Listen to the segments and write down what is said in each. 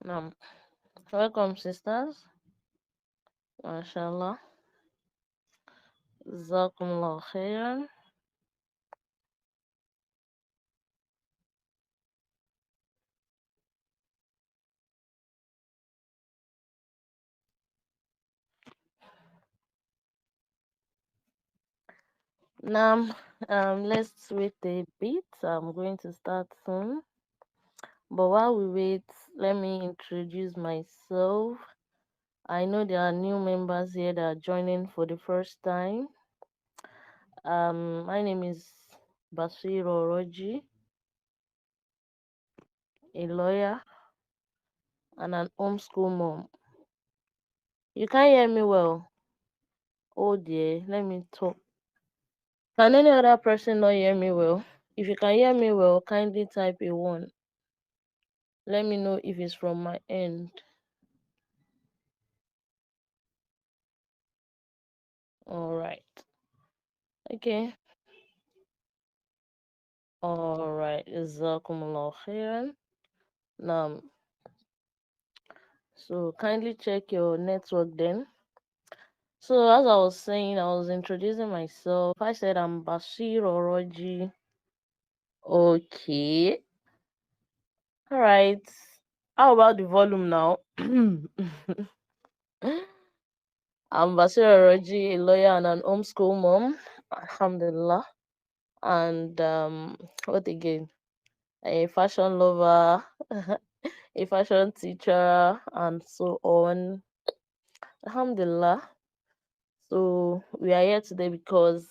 Um, Welcome, sisters. MashaAllah. Jazakumullah khairan. Now, let's wait a bit. I'm going to start soon. But while we wait, let me introduce myself. I know there are new members here that are joining for the first time. My name is Basir Oroji, a lawyer and an homeschool mom. You can't hear me well. Oh dear, let me talk. Can any other person not hear me well? If you can hear me well, kindly type a 1. Let me know if it's from my end. Alright. Okay. Alright. Jazakumullah khairan. Now, so kindly check your network then. So as I was saying, I was introducing myself. I said I'm Bashir Oroji. Okay. Alright. How about the volume now? I'm Bashir Oroji, a lawyer and an homeschool mom. Alhamdulillah. And what again? A fashion lover, a fashion teacher, and so on. Alhamdulillah. So we are here today because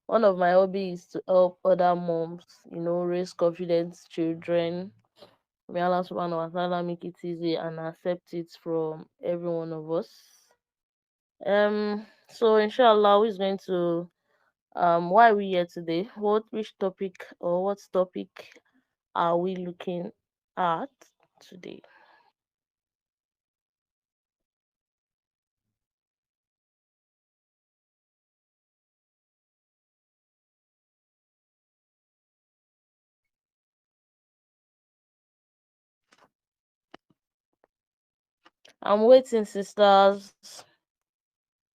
one of my hobbies is to help other moms, raise confident children. May Allah subhanahu wa ta'ala make it easy and accept it from every one of us. So inshallah who is going to why are we here today? Which topic or what topic are we looking at today? I'm waiting, sisters.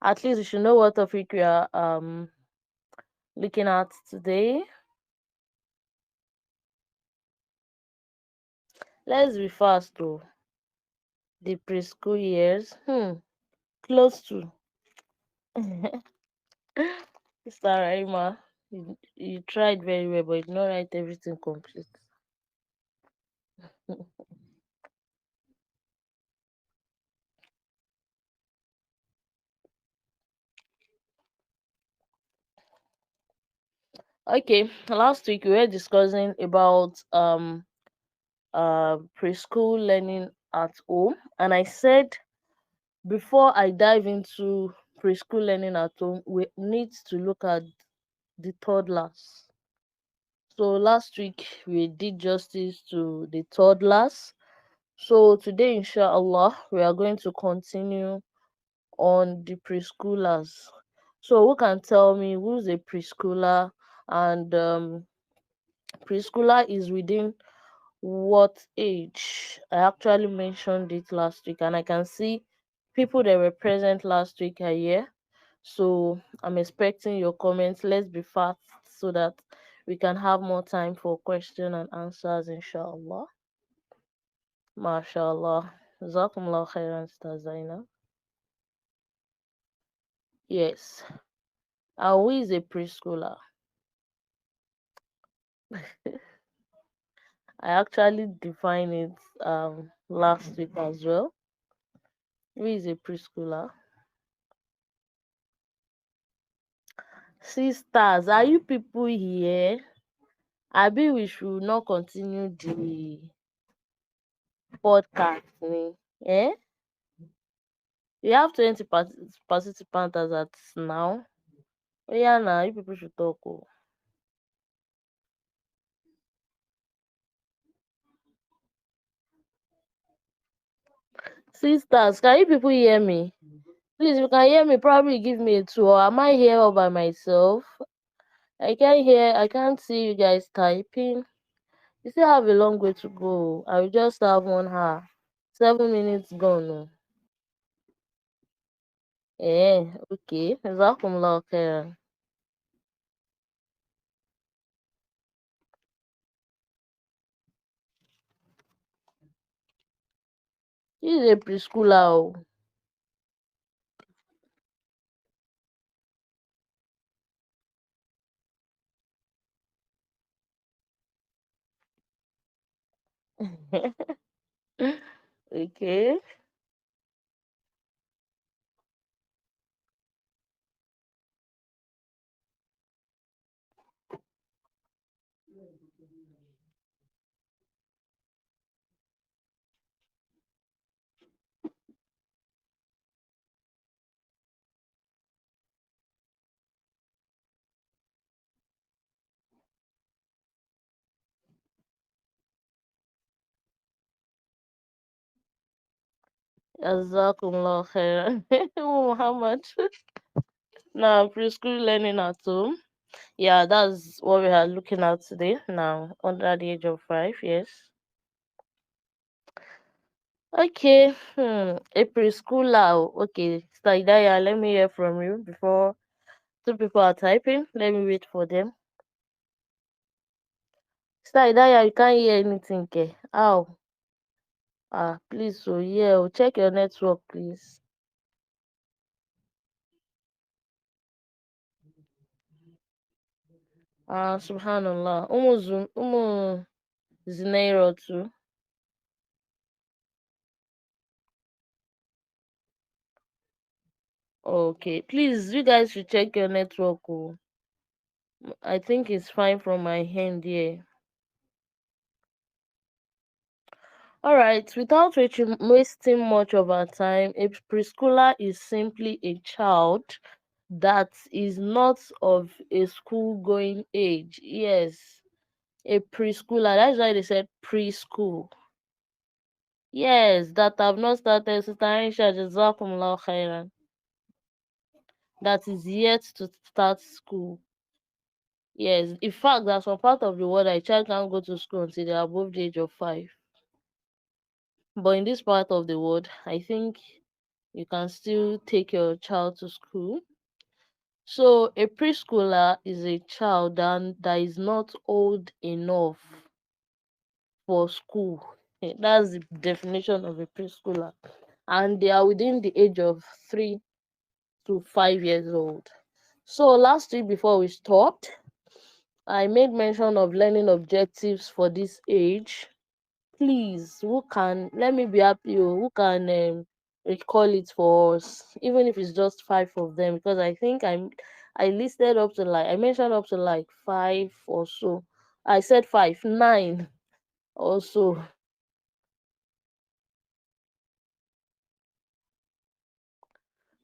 At least you should know what topic we are looking at today. Let's be fast though. The preschool years. Close to. Sister Raima, you tried very well, but you did not write everything complete. Okay, last week we were discussing about preschool learning at home, and I said before I dive into preschool learning at home, we need to look at the toddlers. So last week we did justice to the toddlers. So today, inshallah, we are going to continue on the preschoolers. So who can tell me who's a preschooler? And preschooler is within what age? I actually mentioned it last week, and I can see people that were present last week are here. So I'm expecting your comments. Let's be fast so that we can have more time for question and answers, inshallah. MashaAllah. Jazakumullah khairan, Sister Zainab. Yes. And who is a preschooler? I actually define it last week as well. Who is a preschooler? Sisters, are you people here? Abi we should not continue the podcast ni. Eh? We have 20 participants as at now. Oh yeah, now you people should talk. Oh. Sisters, can you people hear me? Please, if you can hear me, probably give me a 2. Or am I here all by myself? I can't see you guys typing. You still have a long way to go. I will just have 1 hour. 7 minutes gone. Oh. Okay. Jazakumullah khairan. This is a preschooler. Oh. Okay. Jazakumullah khairan. Muhammad. Now, preschool learning at home. Yeah, that's what we are looking at today. Now, under the age of 5, yes. Okay, a preschooler. Okay, Saidaya, let me hear from you before two people are typing. Let me wait for them. Saidaya, you can't hear anything, ke? How? Please, so yeah, check your network, please. Subhanallah. Umu Zineiro too. Okay, please, you guys should check your network. Oh. I think it's fine from my hand here. All right, without wasting much of our time, a preschooler is simply a child that is not of a school going age. Yes, a preschooler. That's why they said preschool. Yes, that have not started. Sister Aisha, Jazakumullah khairan. That is yet to start school. Yes, in fact, that's some part of the world a child can't go to school until they're above the age of 5. But in this part of the world, I think you can still take your child to school. So a preschooler is a child that is not old enough for school. That's the definition of a preschooler. And they are within the age of 3 to 5 years old. So last week before we stopped, I made mention of learning objectives for this age. Please, who can let me be happy? Who can recall it for us, even if it's just 5 of them? Because I listed up to like I mentioned up to like 5 or so. I said 5, 9 also.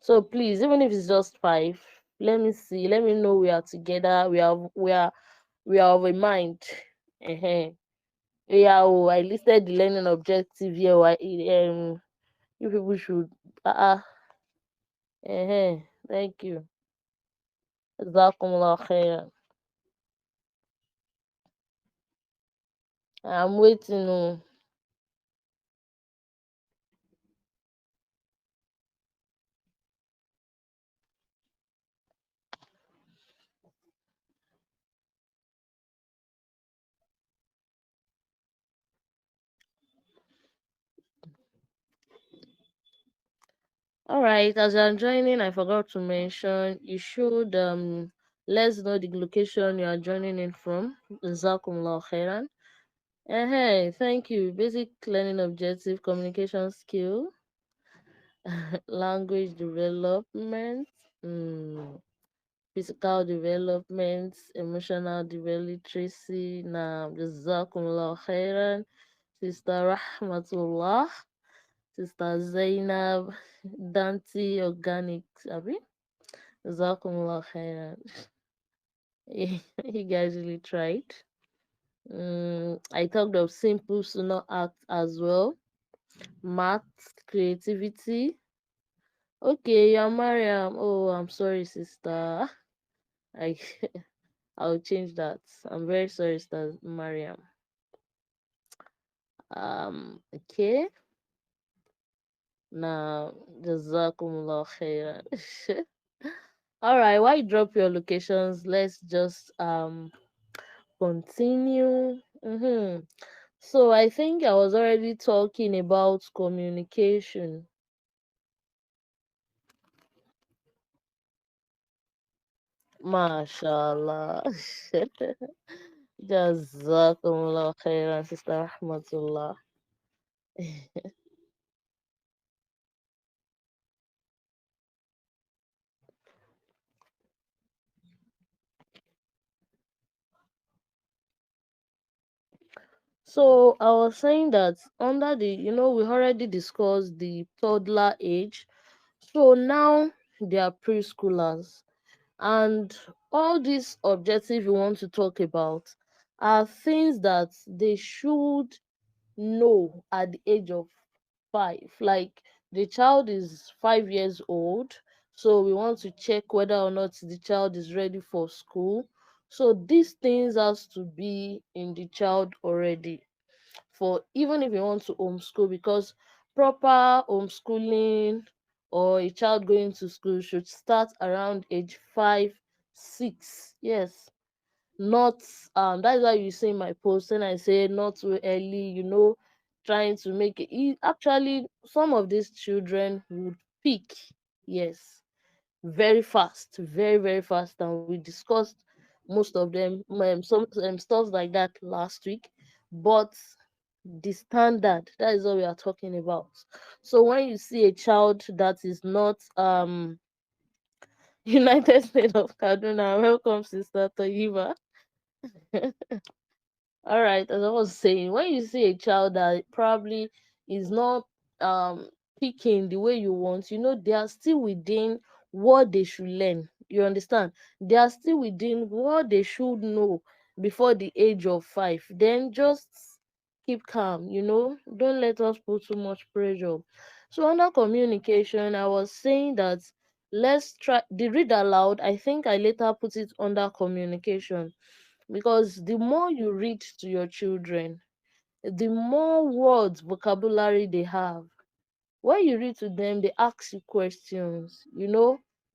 So please, even if it's just 5, let me see. Let me know we are together. We are of a mind. uh Yeah, oh, I listed the learning objective here. You people should. Thank you. Jazakumullah khairan. I'm waiting. Oh. All right, as you're joining, I forgot to mention you should let's know the location you are joining in from. Jazakumullah khairan. Thank you. Basic learning objective, communication skill, language development, physical development, emotional literacy. Now, Jazakumullah khairan. Sister Rahmatullah, Sister Zainab, Dante Organics, Abi? Jazakumullah khairan. You guys really tried. I talked of simple Sunnah act as well. Math, creativity. Okay, you're Mariam. Oh, I'm sorry, sister. I I'll change that. I'm very sorry, sister Mariam. Okay. Now, jazakumullah khairan. All right, why you drop your locations? Let's just continue. So I think I was already talking about communication. MashaAllah. Jazakumullah khairan, Sister Rahmatullah. So I was saying that under we already discussed the toddler age. So now they are preschoolers. And all these objectives we want to talk about are things that they should know at the age of 5. Like the child is 5 years old, so we want to check whether or not the child is ready for school. So these things has to be in the child already for even if you want to homeschool, because proper homeschooling or a child going to school should start around age 5, 6. Yes, not that's why you see my post and I say not too early, trying to make it actually some of these children would peak, yes, very fast, very very fast, and we discussed most of them, some stuff like that last week. But the standard, that is what we are talking about. So when you see a child that is not United States of Kaduna, welcome Sister Toyiba. All right, as I was saying, when you see a child that probably is not picking the way you want, they are still within what they should learn. You understand? They are still within what they should know before the age of 5. Then just keep calm, Don't let us put too much pressure. So under communication, I was saying that let's try the read aloud. I think I later put it under communication, because the more you read to your children, the more words, vocabulary they have. When you read to them, they ask you questions,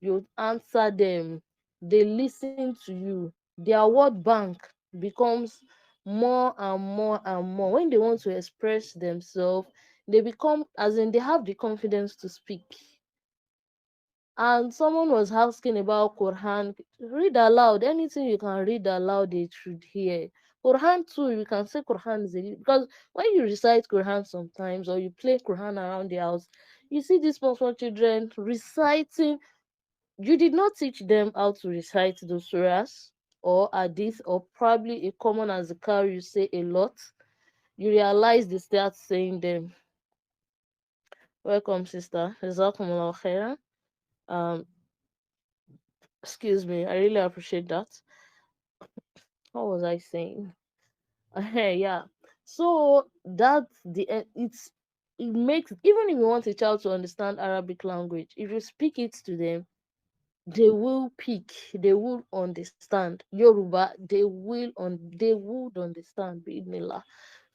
you answer them, they listen to you. Their word bank becomes more and more and more. When they want to express themselves, they become, as in, they have the confidence to speak. And someone was asking about Quran. Read aloud. Anything you can read aloud, they should hear. Quran too, you can say Quran is because when you recite Quran sometimes or you play Quran around the house, you see these small children reciting. You did not teach them how to recite those surahs or hadith or probably a common azkar you say a lot. You realize they start saying them. Welcome, sister. Jazakumullah khairan. Um, excuse me. I really appreciate that. What was I saying? Yeah. So that's it makes, even if you want a child to understand Arabic language, if you speak it to them, they will pick, they will understand. Yoruba, they would understand Bismillah.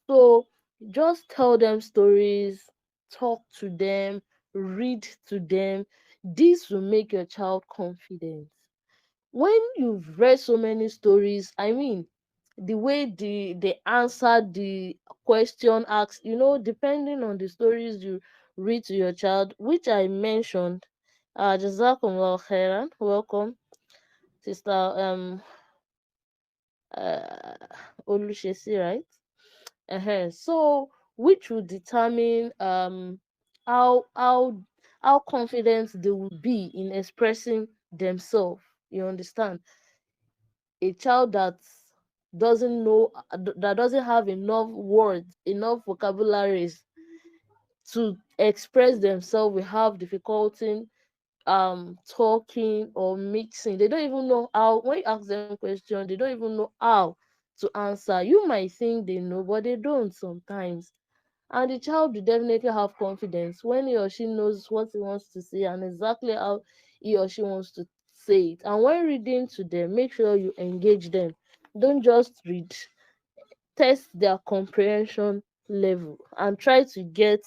So just tell them stories, talk to them, read to them. This will make your child confident. When you've read so many stories, I mean, the way they answer the question asked, depending on the stories you read to your child, which I mentioned. Jazakumullah khairan. Welcome, sister uh Olushesi, right? So which will determine how how how confident they will be in expressing themselves. You understand? A child that doesn't know, that doesn't have enough words, enough vocabularies to express themselves, will have difficulty talking or mixing. They don't even know how. When you ask them questions, they don't even know how to answer. You might think they know, but they don't sometimes. And the child will definitely have confidence when he or she knows what he wants to say and exactly how he or she wants to say it. And when reading to them, make sure you engage them. Don't just read. Test their comprehension level, and try to get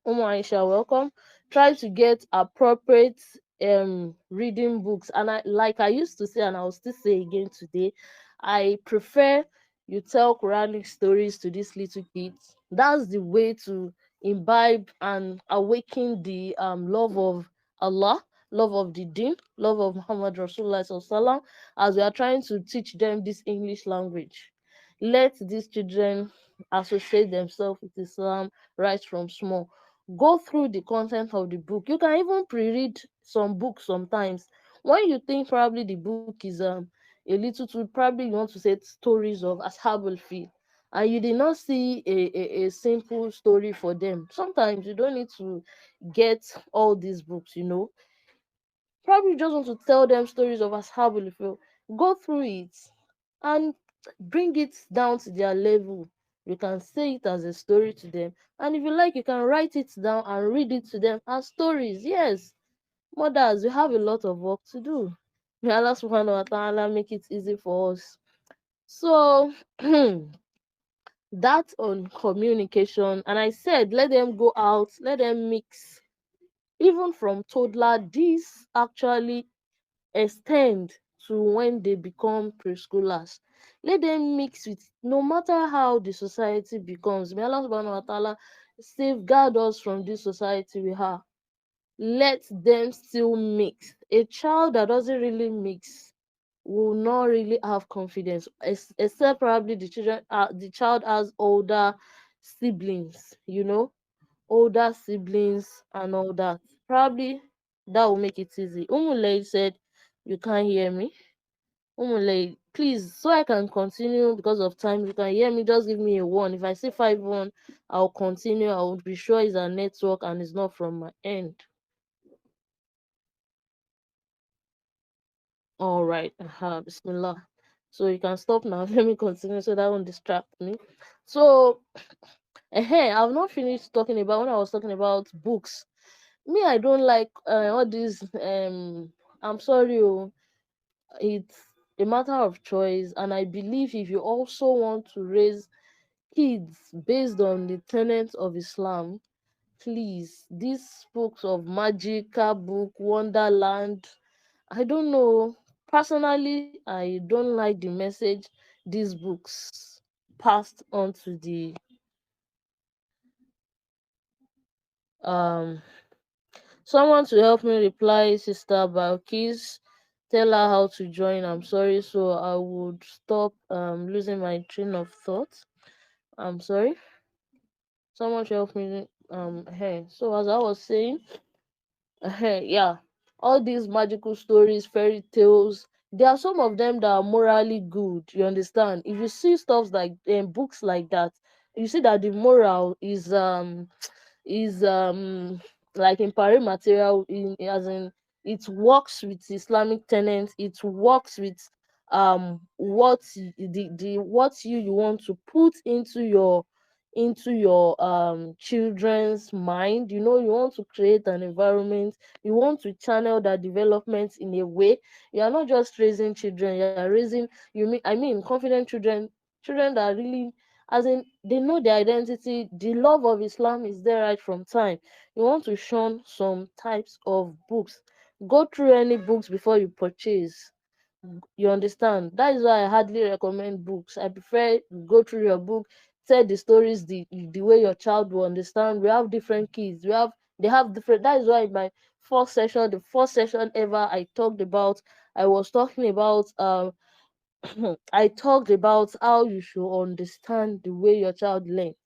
Aisha, welcome. Try to get appropriate reading books. And I used to say, and I'll still say again today, I prefer you tell Quranic stories to these little kids. That's the way to imbibe and awaken the love of Allah, love of the Deen, love of Muhammad Rasulullah Sallallahu, as we are trying to teach them this English language. Let these children associate themselves with Islam right from small. Go through the content of the book. You can even pre-read some books sometimes. When you think probably the book is a little too, probably you want to say stories of Ashabul Fil, and you did not see a simple story for them. Sometimes you don't need to get all these books, probably just want to tell them stories of Ashabul Fil. Go through it and bring it down to their level. You can say it as a story to them, and if you like, you can write it down and read it to them as stories. Yes, mothers, we have a lot of work to do. May Allah subhanahu wa ta'ala make it easy for us. So that on communication, and I said let them go out, let them mix. Even from toddler, this actually extend to when they become preschoolers. Let them mix with, no matter how the society becomes. May Allah subhanahu wa ta'ala safeguard us from this society we have. Let them still mix. A child that doesn't really mix will not really have confidence, except probably the child has older siblings, older siblings and all that. Probably that will make it easy. Umule said, "You can't hear me." Umule, please, so I can continue because of time. You can hear me, just give me a one. If I say 5-1, I'll continue. I will be sure it's a network and it's not from my end. All right. Bismillah. So you can stop now. Let me continue so that won't distract me. So, I've not finished talking about when I was talking about books. Me, I don't like all these. I'm sorry, it's a matter of choice, and I believe if you also want to raise kids based on the tenets of Islam, please, these books of magical book, Wonderland, I don't know. Personally, I don't like the message these books passed on to the um someone to help me reply, Sister Balkis. Tell her how to join. I'm sorry, so I would stop losing my train of thought. I'm sorry. Someone should help me. Hey. So as I was saying, yeah, all these magical stories, fairy tales. There are some of them that are morally good. You understand? If you see stuff like books like that, you see that the moral is like in pari material, in as in it works with Islamic tenets, it works with what the what you want to put into your children's mind. You want to create an environment, you want to channel that development in a way. You are not just raising children, you are raising, confident children that really, as in, they know their identity. The love of Islam is there right from time. You want to shun some types of books, go through any books before you purchase. You understand? That is why I hardly recommend books. I prefer you go through your book, tell the stories the way your child will understand. We have different kids, they have different. That is why in my the first session ever I talked about, I was talking about I talked about how you should understand the way your child learns.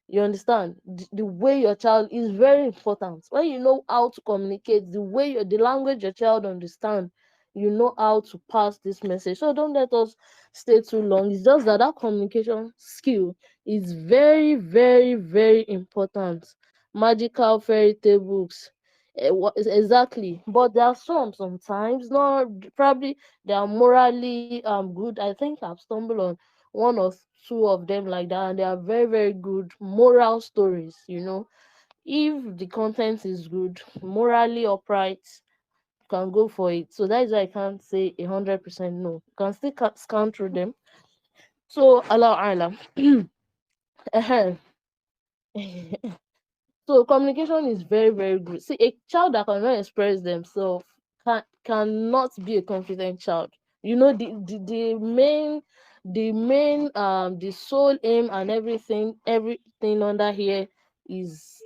You understand? The way your child is very important. When you know how to communicate, the language your child understand, you know how to pass this message. So don't let us stay too long. It's just that communication skill is very, very, very important. Magical fairy tale books. Exactly. But there are sometimes not, probably they are morally good. I think I've stumbled on one or two of them like that, and they are very, very good moral stories. If the content is good, morally upright, you can go for it. So that is why I can't say 100% no. You can still scan through them. So Allah alam. Ehen. So communication is very, very good. See, a child that cannot express themselves cannot be a confident child. You know, the sole aim and everything under here is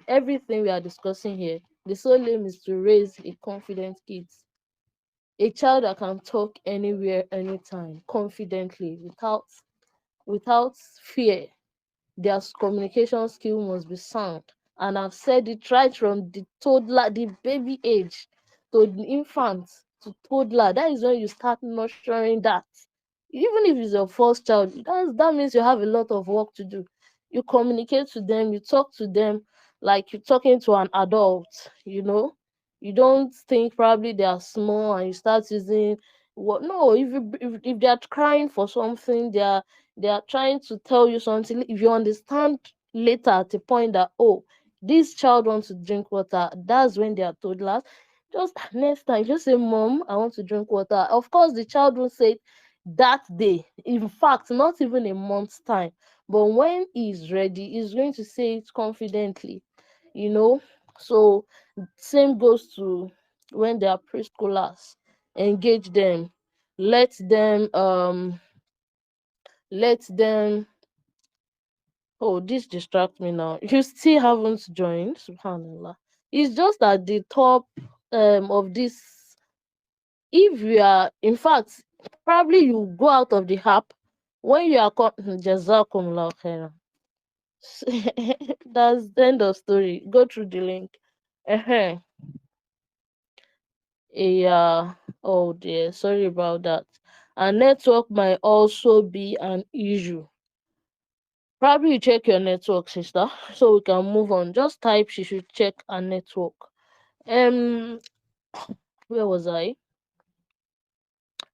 everything we are discussing here. The sole aim is to raise a confident kids. A child that can talk anywhere, anytime, confidently, without fear. Their communication skill must be sound. And I've said it right from the toddler, the baby age, to the infant, to toddler. That is when you start nurturing that. Even if it's your first child, that means you have a lot of work to do. You communicate to them, you talk to them like you're talking to an adult, you know. You don't think probably they are small and you start using what no, if they are crying for something, they are trying to tell you something. If you understand later at the point that, oh, this child wants to drink water, that's when they are toddlers. Just next time, just say, Mom, I want to drink water. Of course, the child will say it that day. In fact, not even a month's time. But when he's ready, he's going to say it confidently, you know. So same goes to when they are preschoolers. Engage them, let them let them oh, this distract me now. You still haven't joined, subhanallah. It's just at the top of this. If you are, in fact, probably you go out of the app when you are jazakumullah khairan. That's the end of story. Go through the link. uh Yeah. Oh dear, sorry about that. And network might also be an issue. Probably you check your network, sister, so we can move on. Just type she should check her network. Um, where was I?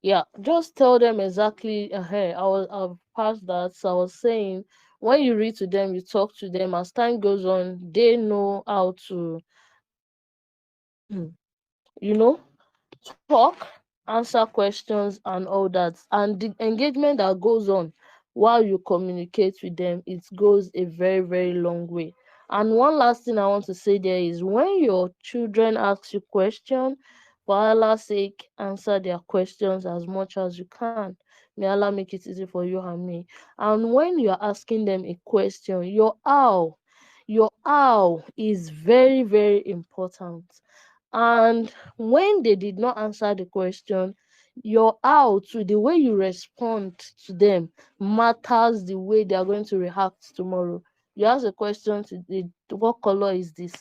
Yeah, just tell them exactly. I've passed that. So I was saying, when you read to them, you talk to them. As time goes on, they know how to, you know, talk, answer questions, and all that. And the engagement that goes on while you communicate with them, it goes a very, very long way. And one last thing I want to say there is when your children ask you questions, for Allah's sake, answer their questions as much as you can. May Allah make it easy for you and me. And when you're asking them a question, your how is very, very important. And when they did not answer the question, your how to the way you respond to them matters the way they are going to react tomorrow. You ask a question to what color is this?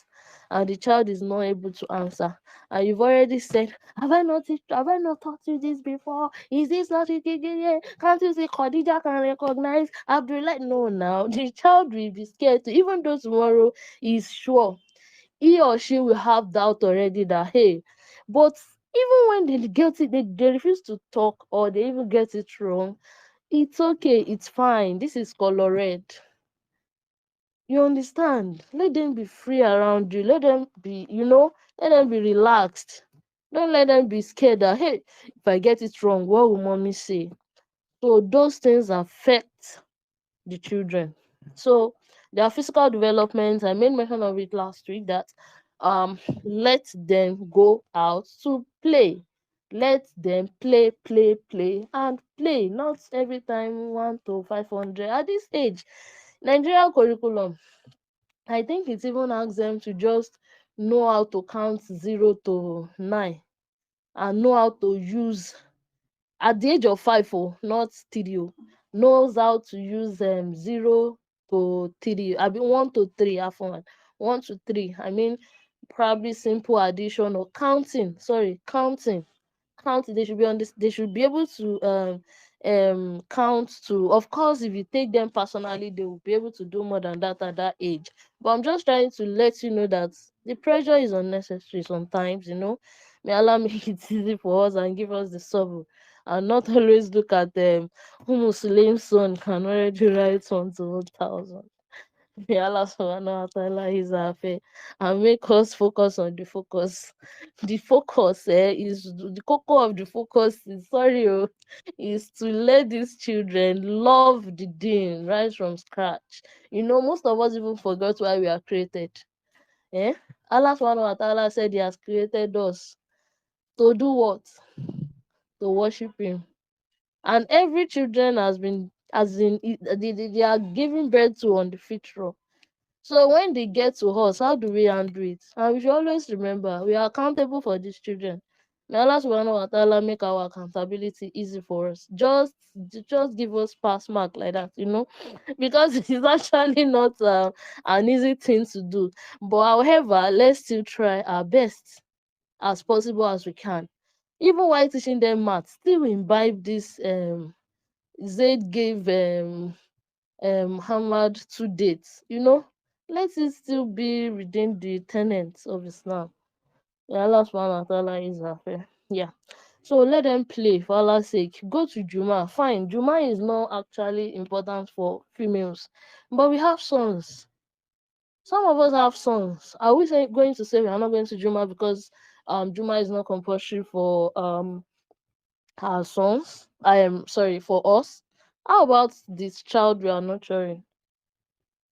And the child is not able to answer. And you've already said, have I not taught you this before? Is this not it? Can't you see Khadija can recognize Abdullah? No, now the child will be scared to, even though tomorrow is sure he or she will have doubt already that hey, but even when they get it, they refuse to talk or they even get it wrong. It's okay, it's fine. This is color red. You understand? Let them be free around you. Let them be, let them be relaxed. Don't let them be scared that hey, if I get it wrong, what will mommy say? So those things affect the children. So their physical development, I made mention of it last week that let them go out to play. Let them play, play, play, and play. Not every time 1 to 500. At this age, Nigerian curriculum, I think it even asks them to just know how to count 0 to 9 and know how to use at the age of 5, oh, not 3, oh, knows how to use 0 to 3. I mean 1 to 3, afwan 1 to 3. I mean probably simple addition or counting. Sorry, counting. They should be on this. They should be able to count to. Of course, if you take them personally, they will be able to do more than that at that age. But I'm just trying to let you know that the pressure is unnecessary sometimes. May Allah make it easy for us and give us the support and not always look at them who Muslim son can already write 1 to 1,000. May Allah subhanahu wa ta'ala is our faith and make us focus on the focus. The focus is the cocoa of the focus is sorry is to let these children love the deen right from scratch. Most of us even forgot why we are created. Eh? Allah subhanahu wa ta'ala said he has created us to do what? To worship him. And every children has been as in they are giving birth to on the fitra. So when they get to us, how do we handle it? And we should always remember we are accountable for these children. May Allah subhanahu wa ta'ala make our accountability easy for us. Just give us pass mark like that, because it is actually not an easy thing to do. But however, let's still try our best as possible as we can. Even while teaching them math, still imbibe this Zaid gave Muhammad 2 dates, let it still be within the tenets of Islam. Yeah, Allah subhanahu wa ta'ala is fair. Yeah. So let them play for Allah's sake. Go to Juma. Fine. Juma is not actually important for females. But we have sons. Some of us have sons. Are we going to say we are not going to Juma because Juma is not compulsory for our sons? I am sorry for us. How about this child we are nurturing?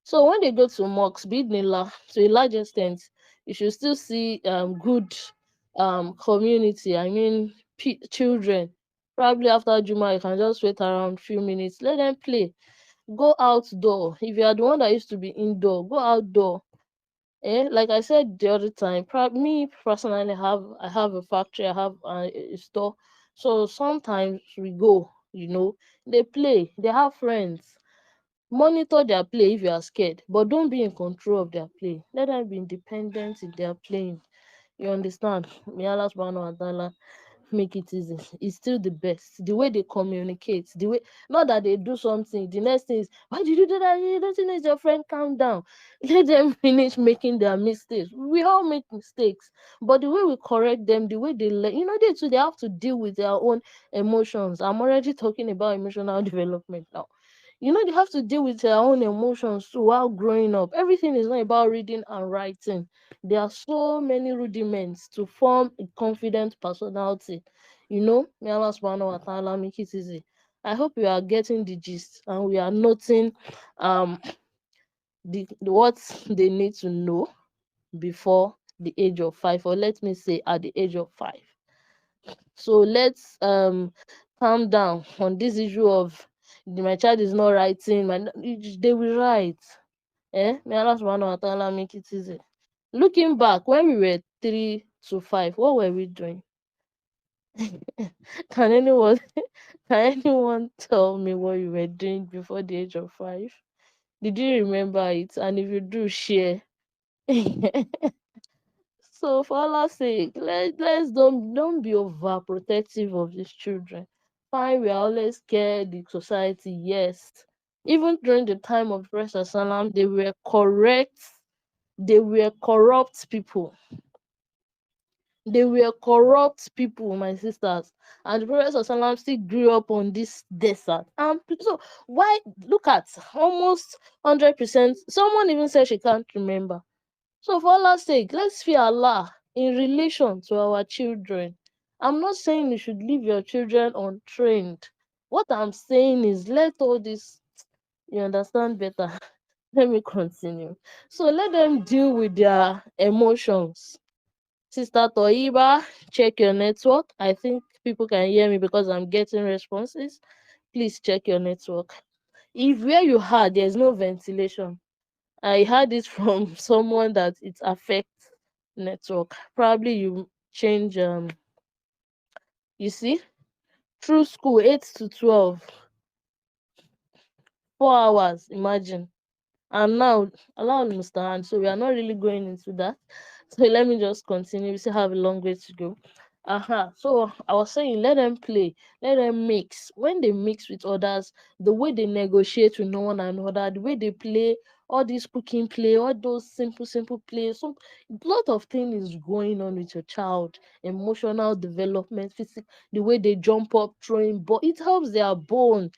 So when they go to mosques, bidnillah, to a large extent, you should still see good community. I mean, children. Probably after Juma, you can just wait around few minutes. Let them play. Go outdoor. If you are the one that used to be indoor, go outdoor. Like I said the other time, me personally I have a factory, I have a store. So sometimes we go, they play, they have friends. Monitor their play if you are scared, but don't be in control of their play. Let them be independent in their playing. You understand? May Allah subhanahu wa ta'ala make it easy. It's still the best. The way they communicate, the way not that they do something. The next thing is, why did you do that? You don't think your friend, calm down. Let them finish making their mistakes. We all make mistakes, but the way we correct them, the way they let they too they have to deal with their own emotions. I'm already talking about emotional development now. They have to deal with their own emotions too while growing up. Everything is not about reading and writing. There are so many rudiments to form a confident personality. May Allah subhanahu wa ta'ala make it easy. I hope you are getting the gist and we are noting what they need to know before the age of 5, or let me say at the age of 5. So let's calm down on this issue of my child is not writing, they will write. May Allah subhanahu wa ta'ala make it easy. Looking back, when we were 3 to 5, what were we doing? Can anyone can anyone tell me what you were doing before the age of 5? Did you remember it? And if you do, share. So for Allah's sake, let's don't be overprotective of these children. Fine, we are always scared the society, yes. Even during the time of Prophet Salam, they were correct, they were corrupt people. They were corrupt people, my sisters. And the Prophet Sallam still grew up on this desert. So why look at almost 100%? Someone even said she can't remember. So for Allah's sake, let's fear Allah in relation to our children. I'm not saying you should leave your children untrained. What I'm saying is let all this you understand better. Let me continue. So let them deal with their emotions. Sister Toiba, check your network. I think people can hear me because I'm getting responses. Please check your network. If where you are, there's no ventilation. I heard it from someone that it affects network. Probably you change you see, through school 8 to 12, 4 hours, imagine. And now, Allah understand. So we are not really going into that. So let me just continue. We still have a long way to go. So I was saying, let them play, let them mix. When they mix with others, the way they negotiate with no one another, the way they play, all this cooking play, all those simple plays. So a lot of things is going on with your child, emotional development, physical, the way they jump up, throwing, but it helps their bone.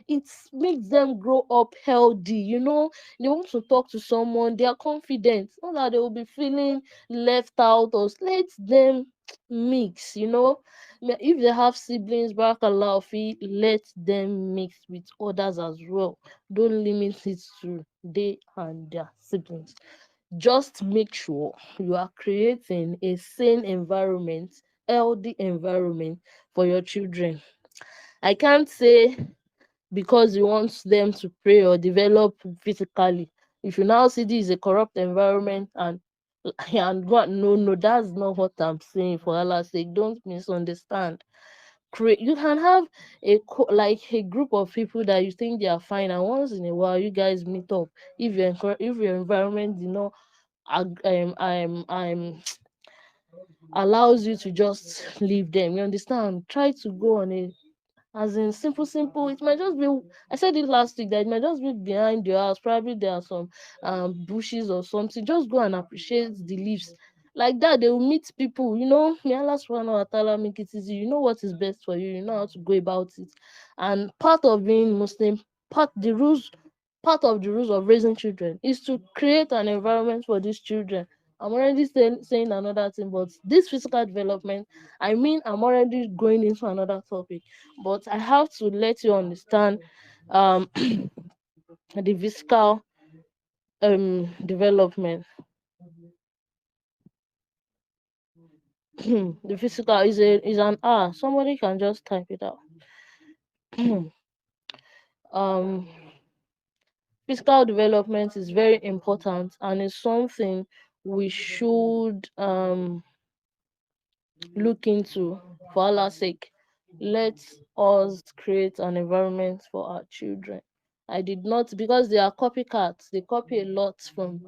It makes them grow up healthy, they want to talk to someone, they are confident, not that they will be feeling left out. Or let them mix, if they have siblings, barakallah fi, let them mix with others as well. Don't limit it to they and their siblings. Just make sure you are creating a sane environment, healthy environment for your children. I can't say because you want them to pray or develop physically. If you now see this is a corrupt environment and God, no, that's not what I'm saying. For Allah's sake, don't misunderstand. You can have like a group of people that you think they are fine, and once in a while you guys meet up. If your environment, I'm allows you to just leave them. You understand? Try to go on a as in simple. It might just be, I said it last week, that it might just be behind your house. Probably there are some bushes or something. Just go and appreciate the leaves. Like that, they will meet people, May Allah subhanahu wa ta'ala make it easy. You know what is best for you, you know how to go about it. And part of being Muslim, part of the rules of raising children is to create an environment for these children. I'm already saying another thing, but this physical development, I mean, I'm already going into another topic, but I have to let you understand the physical development. The physical is an R. Somebody can just type it out. um Physical development is very important and is something we should look into. For Allah's sake, let us create an environment for our children. I did not, because they are copycats, they copy a lot from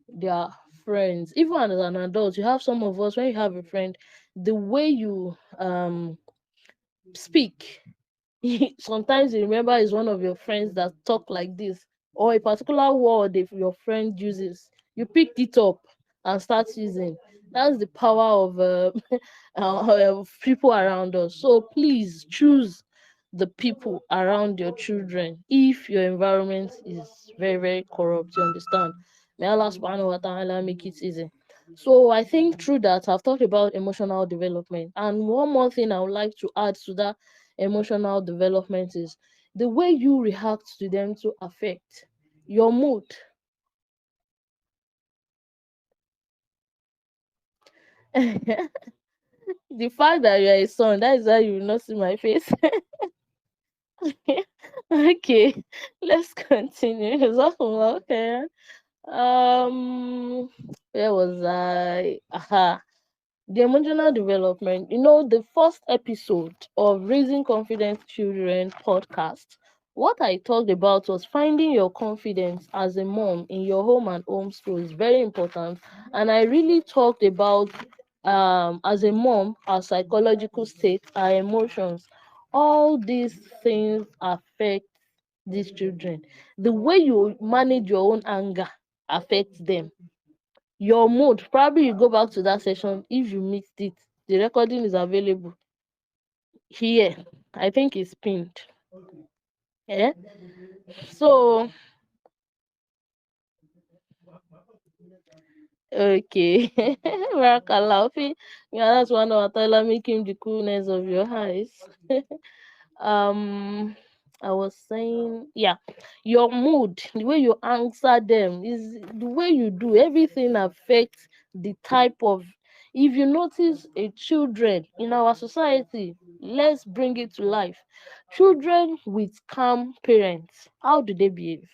their friends. Even as an adult, you have some of us, when you have a friend, the way you speak, sometimes you remember is one of your friends that talk like this, or a particular word if your friend uses, you picked it up and start using. That's the power of of people around us. So please choose the people around your children if your environment is very, very corrupt. You understand? May Allah subhanahu wa ta'ala make it easy. So I think through that I've talked about emotional development. And one more thing I would like to add to that emotional development is the way you react to them to affect your mood. The fact that you are a son, that is why you will not see my face. Okay, let's continue. Okay. Where was I? Aha. The emotional development. The first episode of Raising Confident Children podcast, what I talked about was finding your confidence as a mom in your home and homeschool is very important. And I really talked about as a mom, our psychological state, our emotions, all these things affect these children. The way you manage your own anger affects them. Your mood, probably you go back to that session if you missed it. The recording is available here. I think it's pinned. Yeah. So okay. Barakallah. Yeah, that's one of Allah making the coolness of your eyes. um I was saying, yeah, your mood, the way you answer them, is the way you do everything affects the type of. If you notice a children in our society, let's bring it to life. Children with calm parents, how do they behave?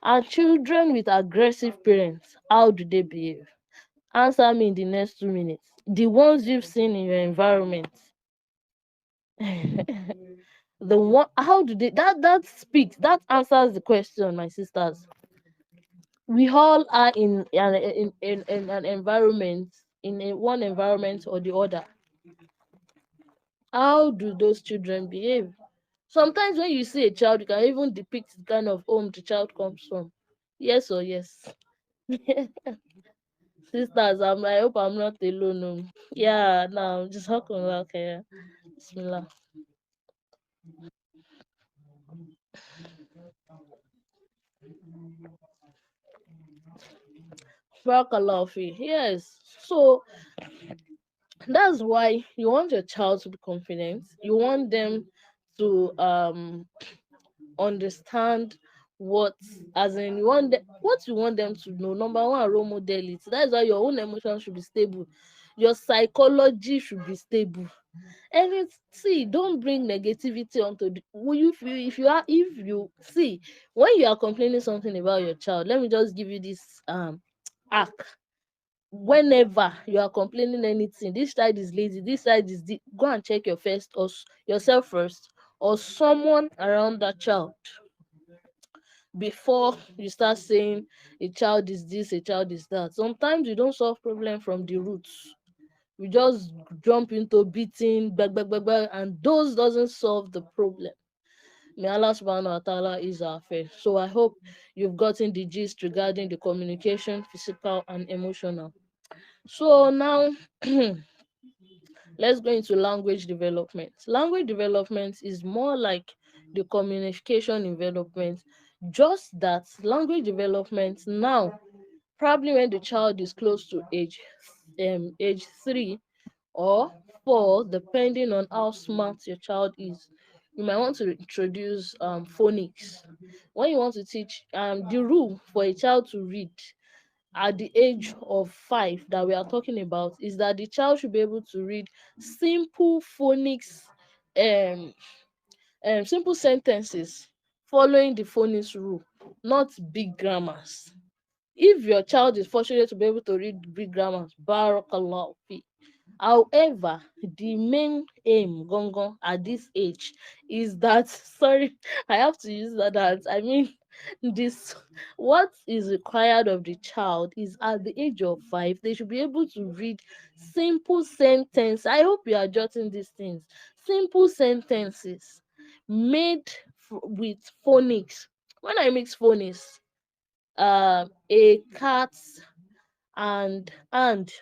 And children with aggressive parents, how do they behave? Answer me in the next 2 minutes. The ones you've seen in your environment. The one, how do they, that speaks, that answers the question, my sisters. We all are in an environment, in one environment or the other. How do those children behave? Sometimes when you see a child, you can even depict the kind of home the child comes from. Yes or yes? Sisters, I hope I'm not alone. Yeah, now just okay. Bismillah. Barakallahu fi. Yes. So that's why you want your child to be confident. You want them to understand what, as in you want what you want them to know. Number one, role model it. That is why your own emotions should be stable. Your psychology should be stable. And it's, see, don't bring negativity onto the, will you feel, if you see, when you are complaining something about your child, let me just give you this hack. Whenever you are complaining anything, this child is lazy, this child is go and check your first, or yourself first, or someone around that child, before you start saying a child is this, a child is that. Sometimes you don't solve problem from the roots. We just jump into beating, bang, bang, bang, bang, and those doesn't solve the problem. May Allah subhanahu wa ta'ala is our faith. So I hope you've gotten the gist regarding the communication, physical and emotional. So now let's go into language development. Language development is more like the communication development, just that language development now, probably when the child is close to age 3 or 4, depending on how smart your child is, you might want to introduce phonics. When you want to teach, the rule for a child to read at the age of 5 that we are talking about is that the child should be able to read simple phonics, um, simple sentences following the phonics rule, not big grammars. If your child is fortunate to be able to read big grammars, barakallahu fi. However, the main aim gongon at this age is that sorry, I have to use that, I mean, this, what is required of the child is at the age of 5 they should be able to read simple sentence. I hope you are jotting these things. Simple sentences made with phonics. When I mix phonics, a cat and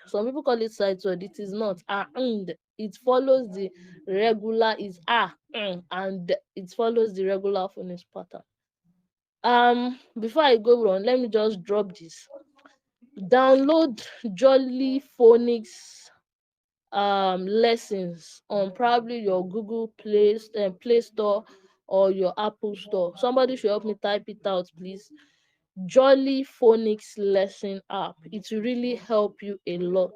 some people call it sight word, it is not and, it follows the regular, is and it follows the regular phonics pattern. Before I go on, let me just drop this. Download Jolly Phonics lessons on probably your Google Play Store or your Apple Store. Somebody should help me type it out, please. Jolly Phonics lesson app. It will really help you a lot.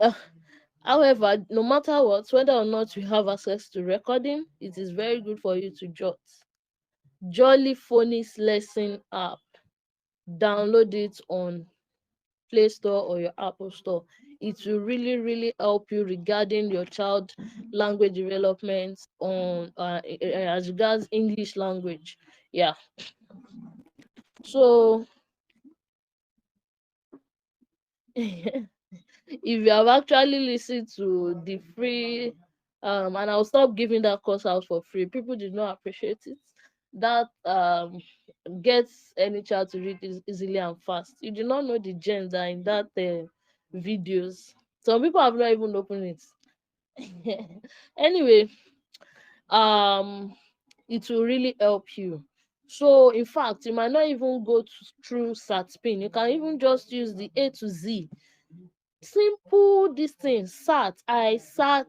Uh, However, no matter what, whether or not you have access to recording, it is very good for you to jot. Jolly Phonics lesson app. Download it on Play Store or your Apple Store. It will really, really help you regarding your child language development on as regards English language. Yeah. So if you have actually listened to the free and I'll stop giving that course out for free, people did not appreciate it. That gets any child to read easily and fast. You do not know the gems that are in that videos. Some people have not even opened it. Anyway, um it will really help you. So in fact, you might not even go through SATPIN. You can even just use the A to Z. Simple this thing. I sat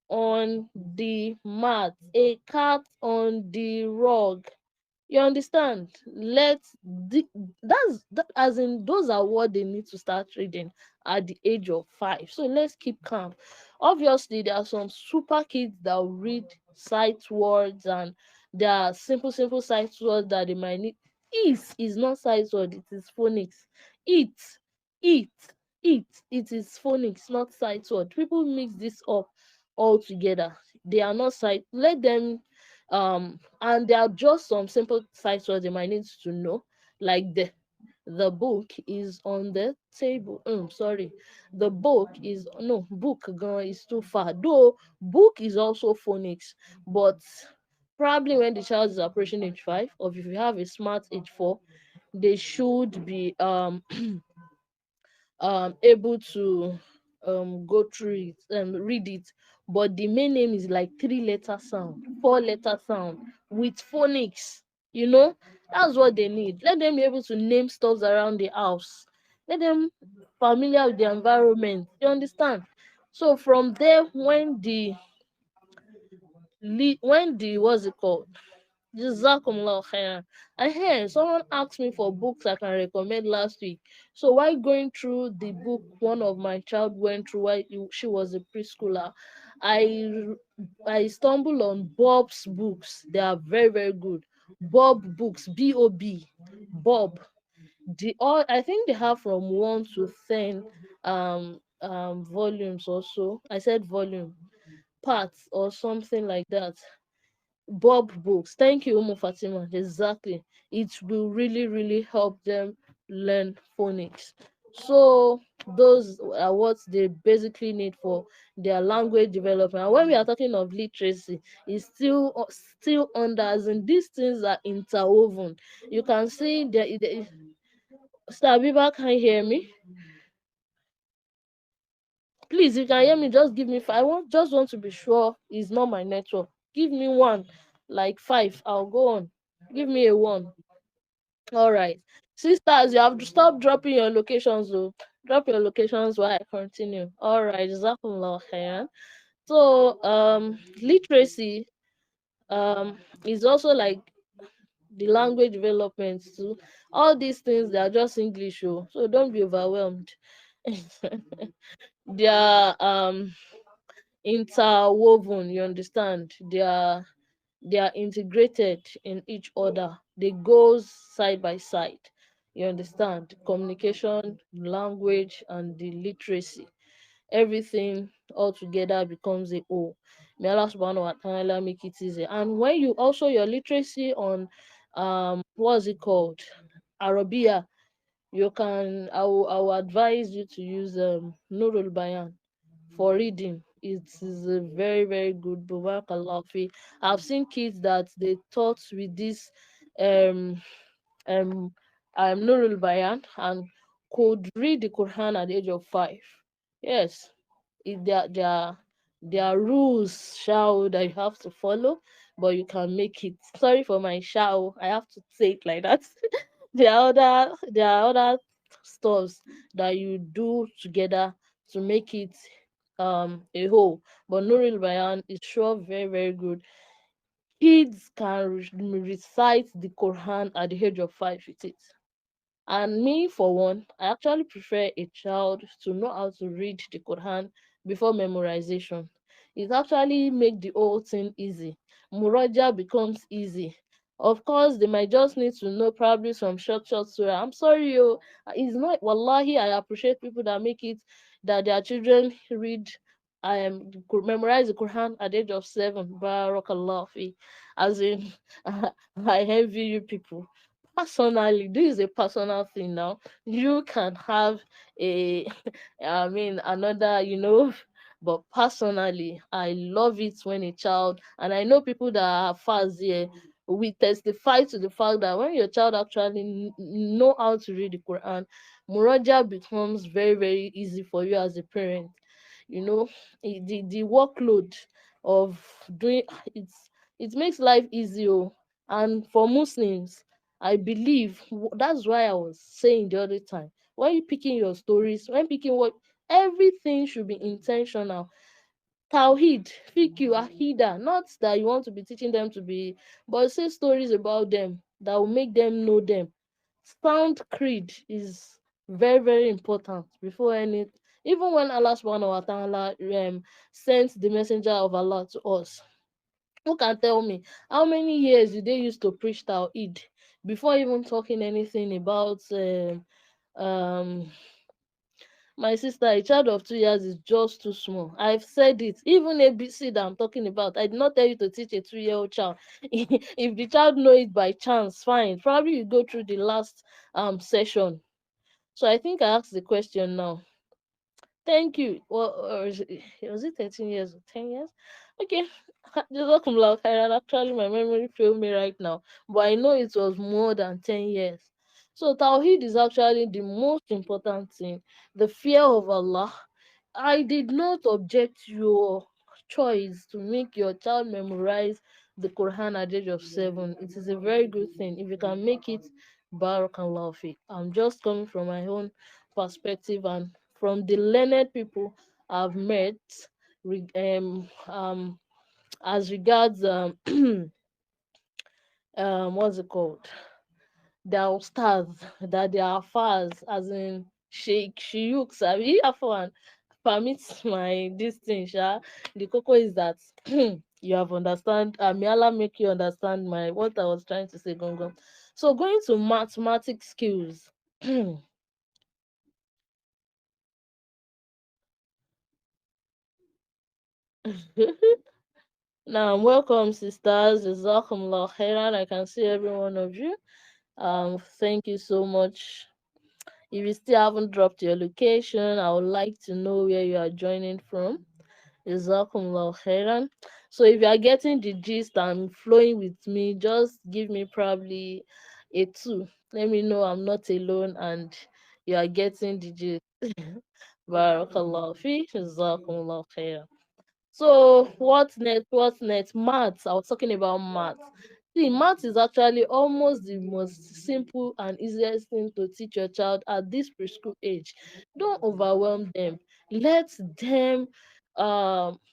on the mat, a cat on the rug. You understand? As in, those are what they need to start reading at the age of 5. So let's keep calm. Obviously, there are some super kids that will read sight words, and there are simple sight words that they might need. Is not sight word, it is phonics. Eat, eat, eat. It is phonics, not sight word. People mix this up all together. They are not sight. Let them and there are just some simple sites where they might need to know, like the book is on the table. Sorry, the book is no book is too far, though book is also phonics, but probably when the child is approaching age 5, or if you have a smart age 4, they should be able to go through it and read it. But the main name is like 3-letter sound, 4-letter sound with phonics. You know, that's what they need. Let them be able to name stuff around the house. Let them familiar with the environment. You understand? So from there, when the what's it called? Jazakumullah khairan. I heard someone asked me for books I can recommend last week. So while going through the book one of my child went through while she was a preschooler, I I stumbled on Bob's books. They are very, very good. Bob books, B-O-B, Bob. The all I think they have from 1 to 10 volumes or so. I said volume parts or something like that. Bob books. Thank you, Umu Fatima. Exactly. It will really, really help them learn phonics. So those are what they basically need for their language development. And when we are talking of literacy, it's still under, as in these things are interwoven. You can see Star Biba, can you hear me? Please, if you can hear me, just give me five. Just want to be sure it's not my network. Give me one, like five. I'll go on. Give me a one. All right. Sisters, you have to stop dropping your locations, though. Drop your locations while I continue. All right. Jazakumullah khairan. So, literacy is also like the language development too. All these things, they are just English, oh, so don't be overwhelmed. They are interwoven, you understand? They are integrated in each other. They go side by side. You understand? Communication, language, and the literacy. Everything all together becomes a whole. May Allah subhanahu wa ta'ala make it easy. And when you also your literacy on what's it called? Arabia, I will advise you to use Nurul Bayan for reading. It is a very, very good book. I've seen kids that they taught with this um um Nurul Bayan and could read the Quran at the age of 5. Yes, there are rules, shall that you have to follow, but you can make it. Sorry for my shall. I have to say it like that. There are other stuffs that you do together to make it a whole. But Nuril Bayan is sure very, very good. Kids can recite the Quran at the age of 5 with it. And me, for one, I actually prefer a child to know how to read the Quran before memorization. It actually make the whole thing easy. Muraja becomes easy. Of course, they might just need to know probably some short surah. I'm sorry, yo. It's not, wallahi, I appreciate people that make it that their children read memorize the Quran at the age of 7. Barakallah fi. As in, I envy you people. Personally, this is a personal thing now. You can have a I mean another, but personally I love it when a child, and I know people that are fast here, we testify to the fact that when your child actually know how to read the Quran, Muraja becomes very, very easy for you as a parent. you know the workload of doing it makes life easy. Oh. And for Muslims, I believe that's why I was saying the other time, when you picking your stories, when picking what, everything should be intentional. Tawhid, fiqh, akida, not that you want to be teaching them to be, but say stories about them that will make them know them. Sound creed is very, very important before any, even when Allah subhanahu wa ta'ala sent the messenger of Allah to us. Who can tell me how many years did they used to preach Tawhid before even talking anything about um my sister? A child of 2 years is just too small. I've said it. Even ABC that I'm talking about, I did not tell you to teach a 2-year-old child. If the child know it by chance, fine. Probably you go through the last session. So I think I asked the question now. Thank you. Well, or was it 13 years or 10 years? Okay. Jazakumullah khairan. Actually, my memory failed me right now, but I know it was more than 10 years. So Tawheed is actually the most important thing. The fear of Allah. I did not object your choice to make your child memorize the Quran at the age of 7. It is a very good thing. If you can make it, barakallahu fi. I'm just coming from my own perspective and from the learned people I've met, as regards what's it called? Their stars, that they are fars, as in Sheikh Shiyuk Sabi Afwan permits my this thing, sha. The cocoa is that you have understand, may Allah make you understand my what I was trying to say, Gongo. So going to mathematics skills. Now, welcome, sisters. Jazakumullah khairan. I can see every one of you. Thank you so much. If you still haven't dropped your location, I would like to know where you are joining from. Jazakumullah khairan. So if you are getting the gist and flowing with me, just give me probably a 2. Let me know I'm not alone and you are getting the gist. Barakallahu fi. Jazakumullah khairan. So what's next? What's next? Maths. I was talking about maths. See, maths is actually almost the most simple and easiest thing to teach your child at this preschool age. Don't overwhelm them. Let them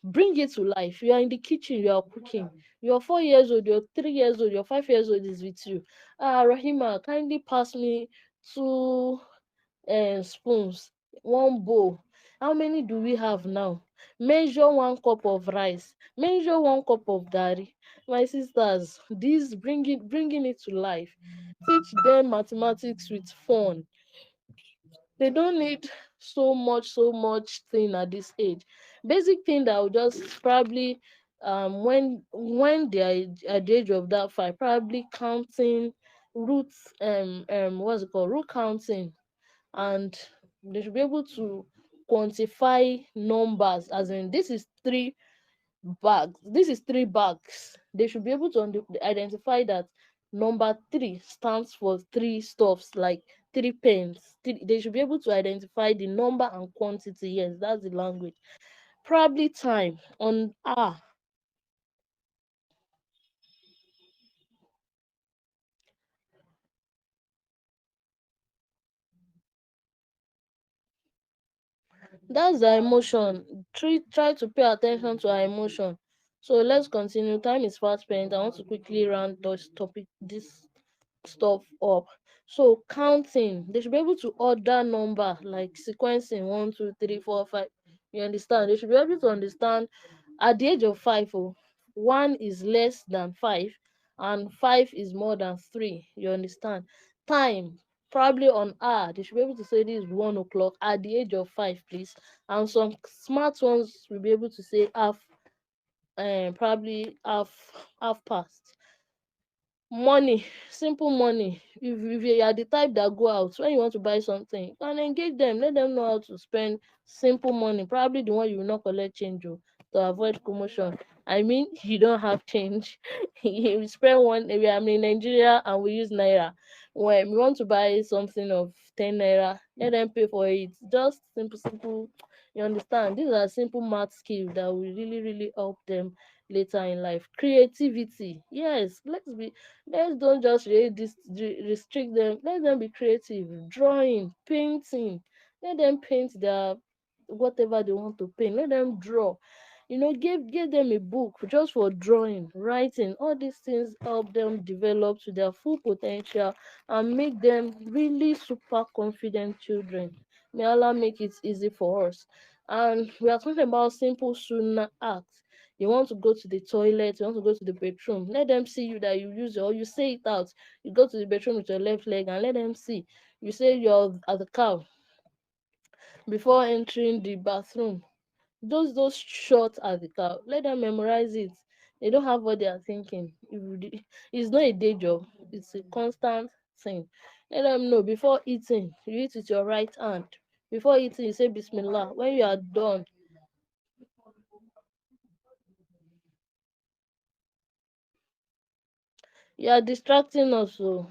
bring it to life. You are in the kitchen, you are cooking. You're 4 years old, you're 3 years old, you're 5 years old is with you. Rahima, kindly pass me two spoons, one bowl. How many do we have now? Measure 1 cup of rice, measure 1 cup of garri. My sisters, this bringing it to life. Teach them mathematics with fun. They don't need so much thing at this age. Basic thing that will just probably when they are at the age of that 5, probably counting roots, what's it called, root counting, and they should be able to quantify numbers, as in this is 3 bags. They should be able to identify that number 3 stands for 3 stuffs, like 3 pens. They should be able to identify the number and quantity. Yes, that's the language. Probably time on that's the emotion. Try to pay attention to our emotion. So let's continue. Time is fast spent. I want to quickly round this stuff up. So counting, they should be able to order number, like sequencing 1, 2, 3, 4, 5. You understand? They should be able to understand at the age of 5. Oh, 1 is less than 5, and 5 is more than 3. You understand? Time, probably on hour, they should be able to say this is 1 o'clock at the age of 5, please. And some smart ones will be able to say half, probably half past. Money, simple money. If you are the type that go out when you want to buy something, you can engage them, let them know how to spend simple money, probably the one you will not collect change o, to avoid commotion. I mean, you don't have change. You spend one, maybe I'm in Nigeria and we use naira. When we want to buy something of 10 naira, let them pay for it. Just simple. You understand? These are simple math skills that will really help them later in life. Creativity, yes, let's don't just restrict them. Let them be creative. Drawing, painting. Let them paint their whatever they want to paint. Let them draw. Give them a book just for drawing, writing. All these things help them develop to their full potential and make them really super confident children. May Allah make it easy for us. And we are talking about simple sunnah acts. You want to go to the toilet, you want to go to the bedroom, let them see you that you use it, or you say it out. You go to the bedroom with your left leg and let them see. You say you're at the cow before entering the bathroom. Those short at the cow, let them memorize it. They don't have what they are thinking. It's not a day job, it's a constant thing. Let them know before eating, you eat with your right hand. Before eating, you say Bismillah. When you are done, you are distracting us. uh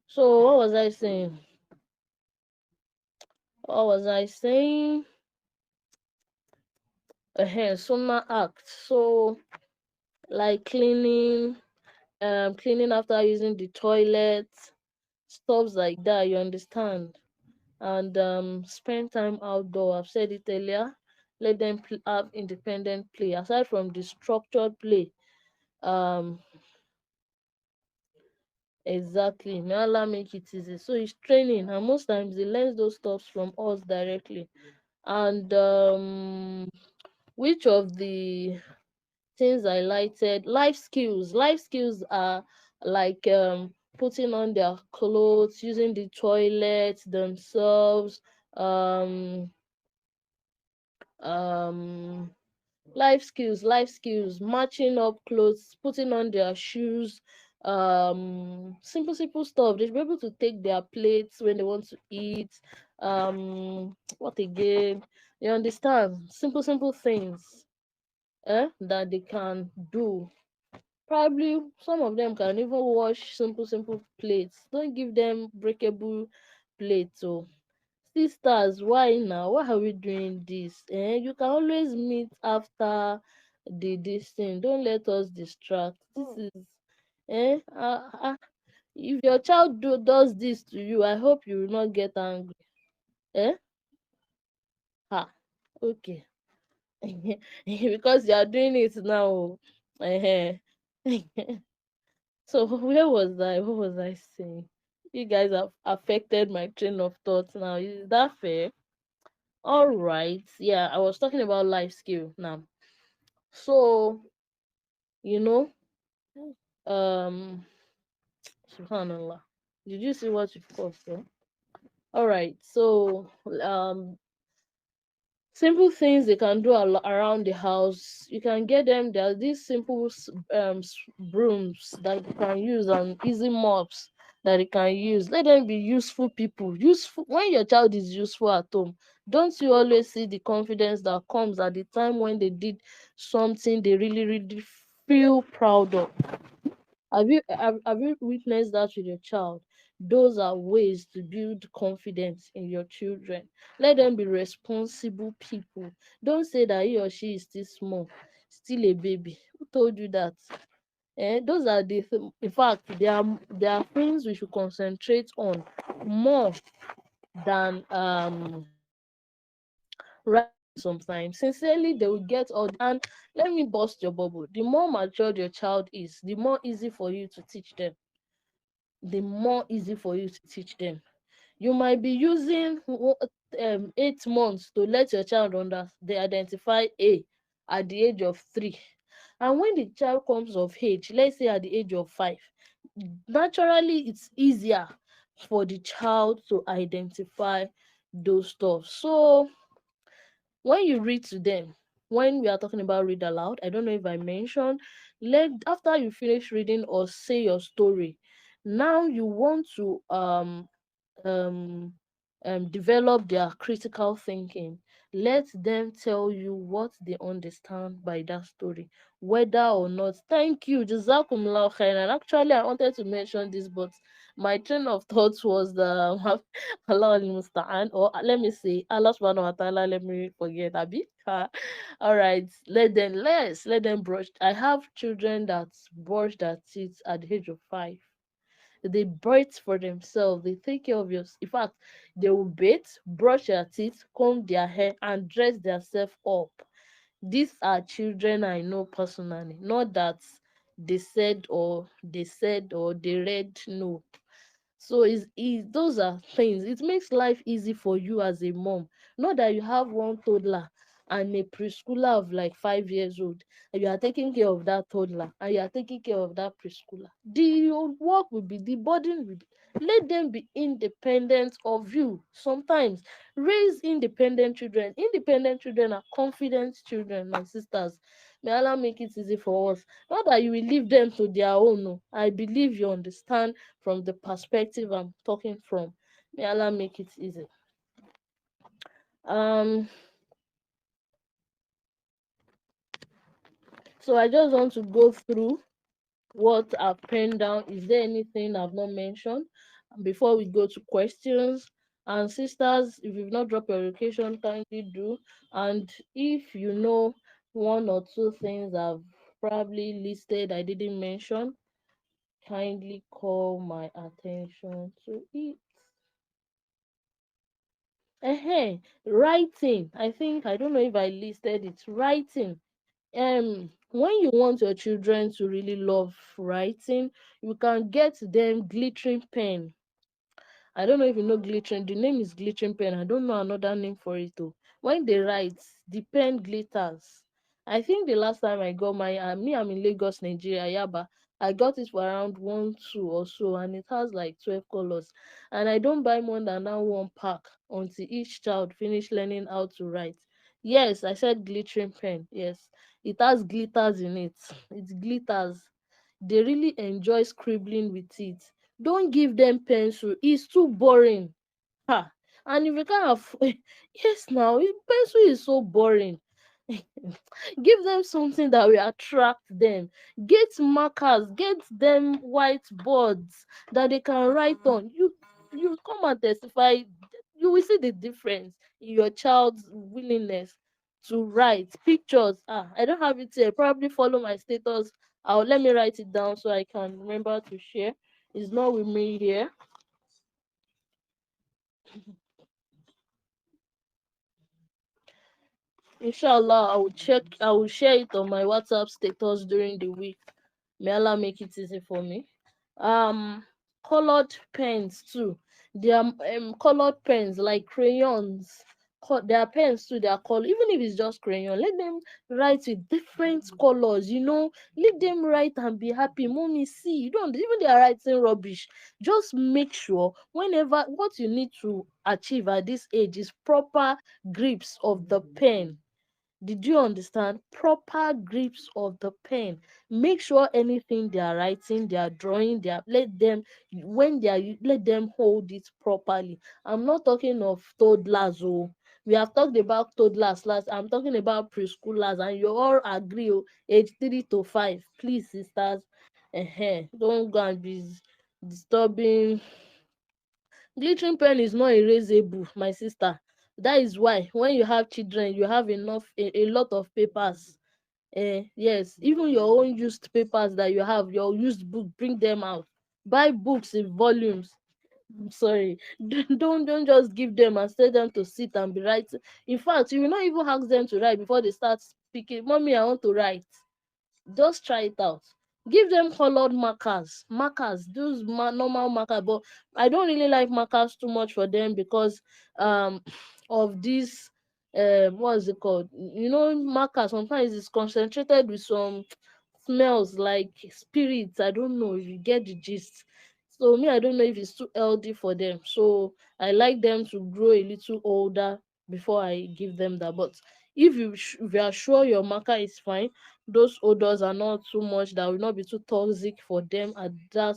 So what was I saying? What was I saying? sooner act. So like cleaning after using the toilet, stuffs like that, you understand. And spend time outdoor. I've said it earlier. Let them have independent play aside from the structured play. um exactly, may Allah make it easy. So it's training, and most times they learn those stuffs from us directly. And which of the things I highlighted? Life skills are like putting on their clothes, using the toilet themselves, um um life skills, matching up clothes, putting on their shoes, simple stuff. They should be able to take their plates when they want to eat. What again? You understand? Simple things, that they can do. Probably some of them can even wash simple plates. Don't give them breakable plates. So sisters, why now? Why are we doing this? You can always meet after the this thing. Don't let us distract. This is if your child does this to you, I hope you will not get angry. Eh? Ha. Okay. Because you are doing it now. Eh. So where was I? What was I saying? You guys have affected my train of thought now. Is that fair? All right. Yeah, I was talking about life skill now. So, you know, um, subhanallah. Did you see what you posted? All right. So, simple things they can do around the house. You can get them. There are these simple brooms that you can use, and easy mops that you can use. Let them be useful people. Useful when your child is useful at home. Don't you always see the confidence that comes at the time when they did something they really feel proud of? Have you witnessed that with your child? Those are ways to build confidence in your children. Let them be responsible people. Don't say that he or she is still small, still a baby. Who told you that? Those are in fact, they are things we should concentrate on more than writing sometimes. Sincerely, they will get all. And let me bust your bubble. The more matured your child is, the more easy for you to teach them. The more easy for you to teach them. You might be using 8 months to let your child they identify A at the age of 3. And when the child comes of age, let's say at the age of 5, naturally it's easier for the child to identify those stuff. So when you read to them, when we are talking about read aloud, I don't know if I mentioned, let after you finish reading or say your story, now you want to um, develop their critical thinking. Let them tell you what they understand by that story, whether or not. Thank you, Jazakumullah khairan. Actually, I wanted to mention this, but my train of thoughts was the Allah al Musta'an, or let me say Allah subhanahu wa ta'ala, let me forget Abi. All right, let them brush. I have children that brush their teeth at the age of 5. They bathe for themselves. They take care of yours. In fact, they will bathe, brush their teeth, comb their hair, and dress themselves up. These are children I know personally. Not that they said or they read. No, so those are things. It makes life easy for you as a mom. Not that you have one toddler and a preschooler of like 5 years old, and you are taking care of that toddler and you are taking care of that preschooler. The work will be, the burden will be. Let them be independent of you. Sometimes raise independent children. Independent children are confident children, my sisters. May Allah make it easy for us. Not that you will leave them to their own. No. I believe you understand from the perspective I'm talking from. May Allah make it easy. Um, so I just want to go through what I've penned down. Is there anything I've not mentioned before we go to questions? And sisters, if you've not dropped your location, kindly do. And if you know one or two things I've probably listed I didn't mention, kindly call my attention to it. Writing. I think I don't know if I listed it. Writing. When you want your children to really love writing, you can get them glittering pen. I don't know if you know glittering. The name is glittering pen. I don't know another name for it though. When they write, the pen glitters. I think the last time I got my me, I'm in Lagos, Nigeria, Yaba. I got it for around 1, 2 or so, and it has like 12 colors. And I don't buy more than that one pack until each child finish learning how to write. Yes, I said glittering pen. Yes, it has glitters in it. It glitters. They really enjoy scribbling with it. Don't give them pencil, it's too boring. Ha! And if you can't afford, yes, now pencil is so boring. Give them something that will attract them. Get markers, get them whiteboards that they can write on. You come and testify. You will see the difference in your child's willingness to write. Pictures. I don't have it here. Probably follow my status. I'll let me write it down so I can remember to share. It's not with me here. Inshallah, I will share it on my WhatsApp status during the week. May Allah make it easy for me. Um, Colored pens too. There are colored pens like crayons. There are pens too. They are colored. Even if it's just crayon, let them write with different colors. Let them write and be happy. Mommy, see, you don't even they are writing rubbish. Just make sure whenever what you need to achieve at this age is proper grips of the pen. Did you understand? Proper grips of the pen. Make sure anything they are writing, they are drawing, let them when they are let them hold it properly. I'm not talking of toddlers. Oh, we have talked about toddlers last. I'm talking about preschoolers, and you all agree. Oh, age 3 to 5. Please, sisters, don't go and be disturbing. Glittering pen is not erasable, my sister. That is why when you have children, you have a lot of papers. Yes, even your own used papers that you have, your used book, bring them out. Buy books in volumes. I'm sorry. Don't just give them and tell them to sit and be writing. In fact, you will not even ask them to write before they start speaking. Mommy, I want to write. Just try it out. Give them colored markers, those normal markers, but I don't really like markers too much for them because um of this what is it called, marker sometimes it's concentrated with some smells like spirits. I don't know if you get the gist. So me, I don't know if it's too healthy for them, so I like them to grow a little older before I give them that. But if you are sure your marker is fine, those odors are not too much, that will not be too toxic for them at that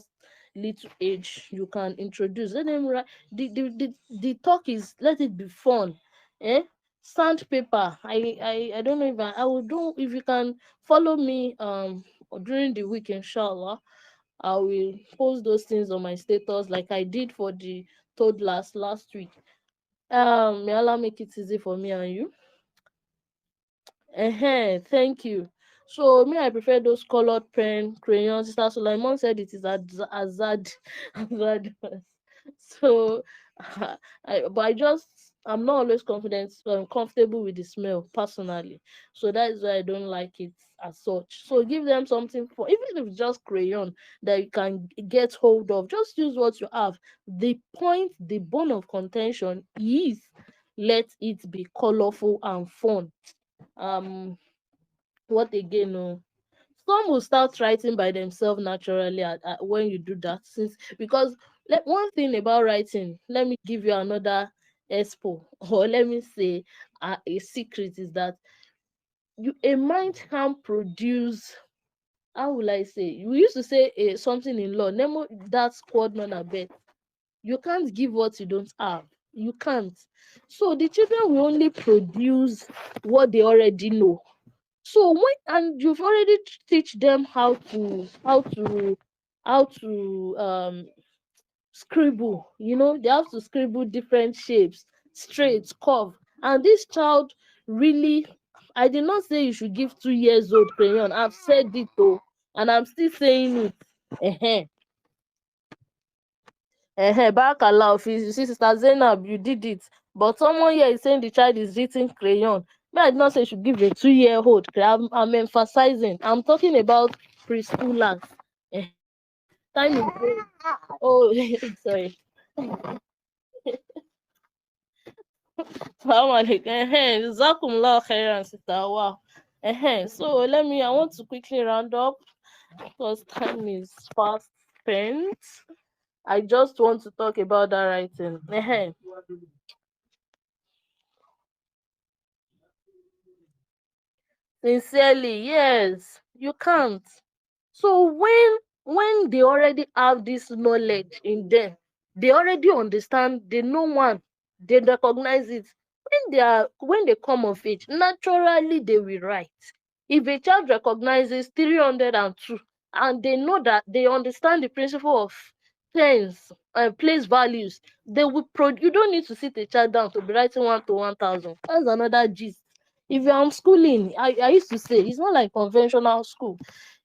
little age, you can introduce. Let them write. The talk is, let it be fun. eh Sandpaper. I don't know if I will do. If you can follow me during the week, inshallah, I will post those things on my status like I did for the toddlers last week. May Allah make it easy for me and you. Thank you. So me, I prefer those colored pen crayons. Sister Sulaimon said it is Azad. Azad. So, but I'm not always comfortable with the smell personally. So that is why I don't like it as such. So give them something for, even if it's just crayon that you can get hold of. Just use what you have. The bone of contention is, let it be colorful and fun. um what again? No, some will start writing by themselves naturally when you do that, since because one thing about writing, let me give you another expo, or let me say a secret, is that a mind can produce, how will I say, we used to say something in law, nemo that squad non abet. You can't give what you don't have. You can't. So the children will only produce what they already know. So you've already teach them how to scribble. They have to scribble different shapes, straight, curve, and this child really. I did not say you should give 2 years old crayon. I've said it though, and I'm still saying it. Barakallah, you see, Sister Zainab, you did it. But someone here is saying the child is eating crayon. Me, I did not say you should give a 2-year-old. I'm emphasizing. I'm talking about preschoolers. Time is going. Oh, sorry. Salam alaikum. Jazakumullah khairan, Sister. Wow. So I want to quickly round up because time is fast spent. I just want to talk about that writing. Sincerely, yes, you can't. So when they already have this knowledge in them, they already understand, they know one, they recognize it. When they come of age, naturally they will write. If a child recognizes 302 and they know that they understand the principle of tens and place values, they will you don't need to sit a child down to be writing 1 to 1,000. That's another gist. If you're homeschooling, I used to say it's not like conventional school.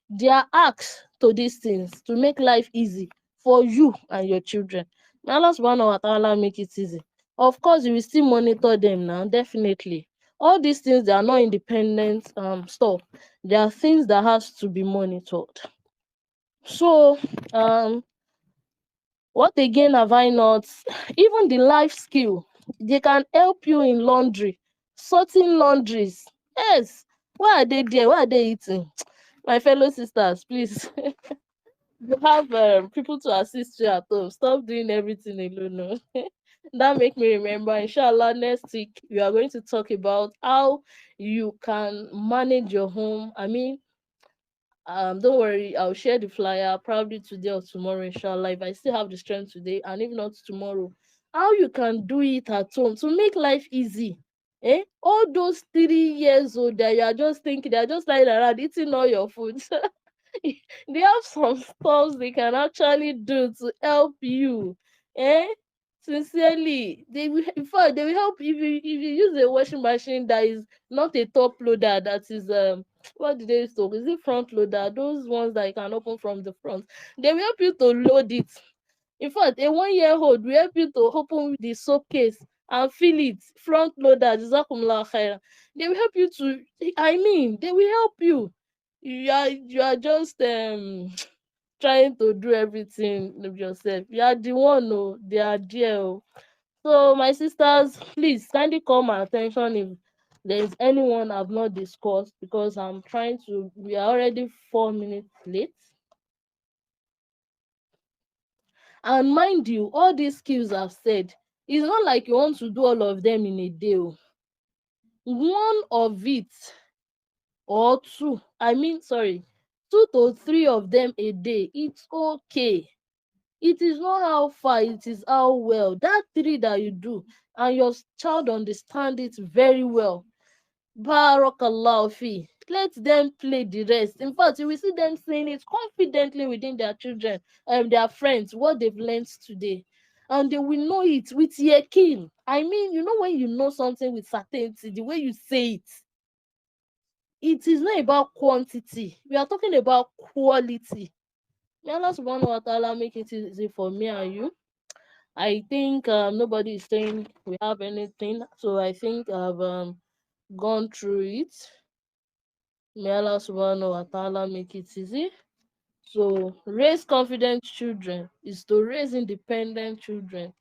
They are asked to these things to make life easy for you and your children. May Allah subhanahu wa ta'ala make it easy. Of course, you will still monitor them now, definitely. All these things, they are not independent stuff. They are things that has to be monitored. So what again have I not? Even the life skill, they can help you in laundry, sorting laundries. Yes. Why are they there? Why are they eating? My fellow sisters, please. You have people to assist you at home. Stop doing everything alone. No? That make me remember, inshallah, next week we are going to talk about how you can manage your home. I mean, don't worry, I'll share the flyer probably today or tomorrow, inshallah, if I still have the strength today, and if not tomorrow, how you can do it at home to make life easy. All those 3 years old that you are just thinking, they are just lying around eating all your food. They have some stuff they can actually do to help you. Eh? Sincerely, in fact, they will help if you use a washing machine that is not a top loader, that is what did they use to, is it front loader? Those ones that you can open from the front. They will help you to load it. In fact, a 1-year-old will help you to open the soap case and fill it. Front loader, Jazakumullah khairan. They will help you to, I mean, they will help you. You are just trying to do everything yourself. You are the one, oh, they are there. Oh. So my sisters, please kindly call my attention if there is anyone I've not discussed, because I'm trying to, we are already 4 minutes late. And mind you, all these skills I've said, it's not like you want to do all of them in a day. Oh. One of it or two, I mean, sorry, 2 to 3 of them a day, it's okay. It is not how far, it is how well. That 3 that you do and your child understand it very well. Barakallahu fi. Let them play the rest. In fact, you will see them saying it confidently within their children and their friends, what they've learned today. And they will know it with yakin. I mean, you know, when you know something with certainty, the way you say it, it is not about quantity. We are talking about quality. May Allah subhanahu wa ta'ala make it easy for me and you. I think nobody is saying we have anything, so I think I've gone through it. May Allah subhanahu wa ta'ala make it easy. So raise confident children is to raise independent children,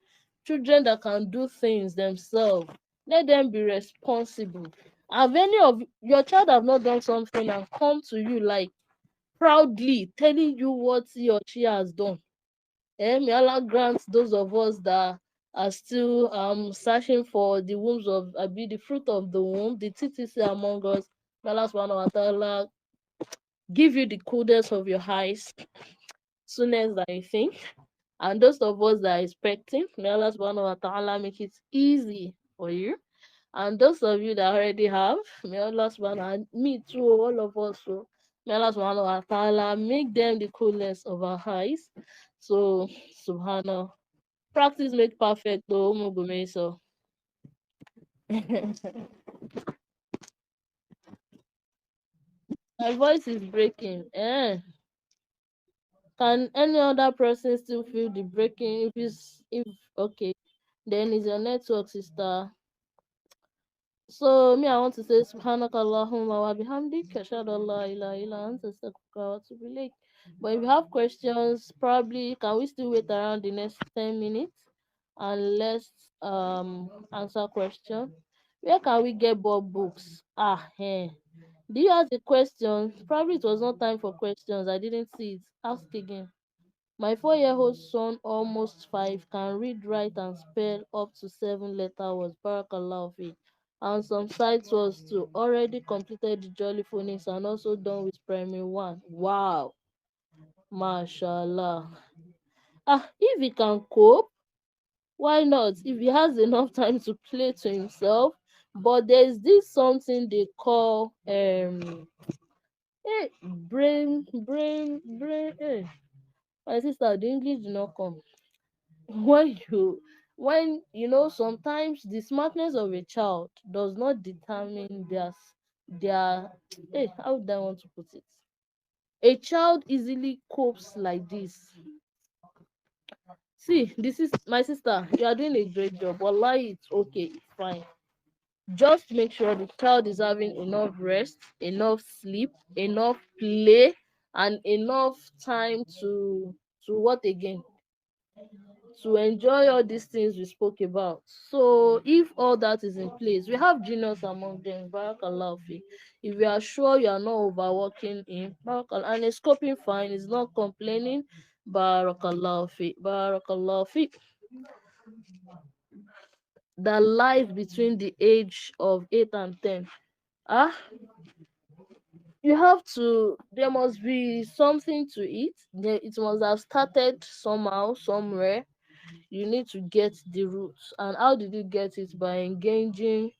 children that can do things themselves. Let them be responsible. Have any of your child have not done something and come to you like proudly telling you what he or she has done? May Allah grant those of us that are still searching for the wombs of be the fruit of the womb, the TTC among us. May Allah subhanahu wa ta'ala give you the coolness of your eyes soonest that you think. And those of us that are expecting, may Allah subhanahu wa ta'ala make it easy for you. And those of you that already have, may Allah subhanahu, me too, all of us, so may Allah subhanahu wa ta'ala make them the coolness of our eyes. So subhanahu, practice make perfect though, so My voice is breaking. Can any other person still feel the breaking? If okay, then is your network, sister. So me, I want to say Subhanakallahumma wa bihamdik, ashhadu an la ilaha illa anta, astaghfiruka wa atubu ilaik. But if you have questions, probably can we still wait around the next 10 minutes and let's answer question. Where can we get Bob books? Do you have a question? Probably it was not time for questions. I didn't see it. Ask again. My 4-year-old son, almost 5, can read, write, and spell up to 7 letter words. Barakallahu fi. And some sites was too. Already completed the Jolly Phonics and also done with Primary 1. Wow. Mashallah. If he can cope, why not? If he has enough time to play to himself. But there's this something they call brain. My sister, the English did not come. When sometimes the smartness of a child does not determine their how would I want to put it? A child easily copes like this. See, this is my sister. You are doing a great job. Wallahi, it's okay, it's fine. Just make sure the child is having enough rest, enough sleep, enough play, and enough time to what again? To enjoy all these things we spoke about. So if all that is in place, we have genius among them, barakallah fi. If you are sure you are not overworking him, barakallah, and he's coping fine, he's not complaining, barakallah fi, barakallah fi. The life between the age of 8 and 10, ah you have to, there must be something to it. It must have started somehow, somewhere. You need to get the roots. And how did you get it? By engaging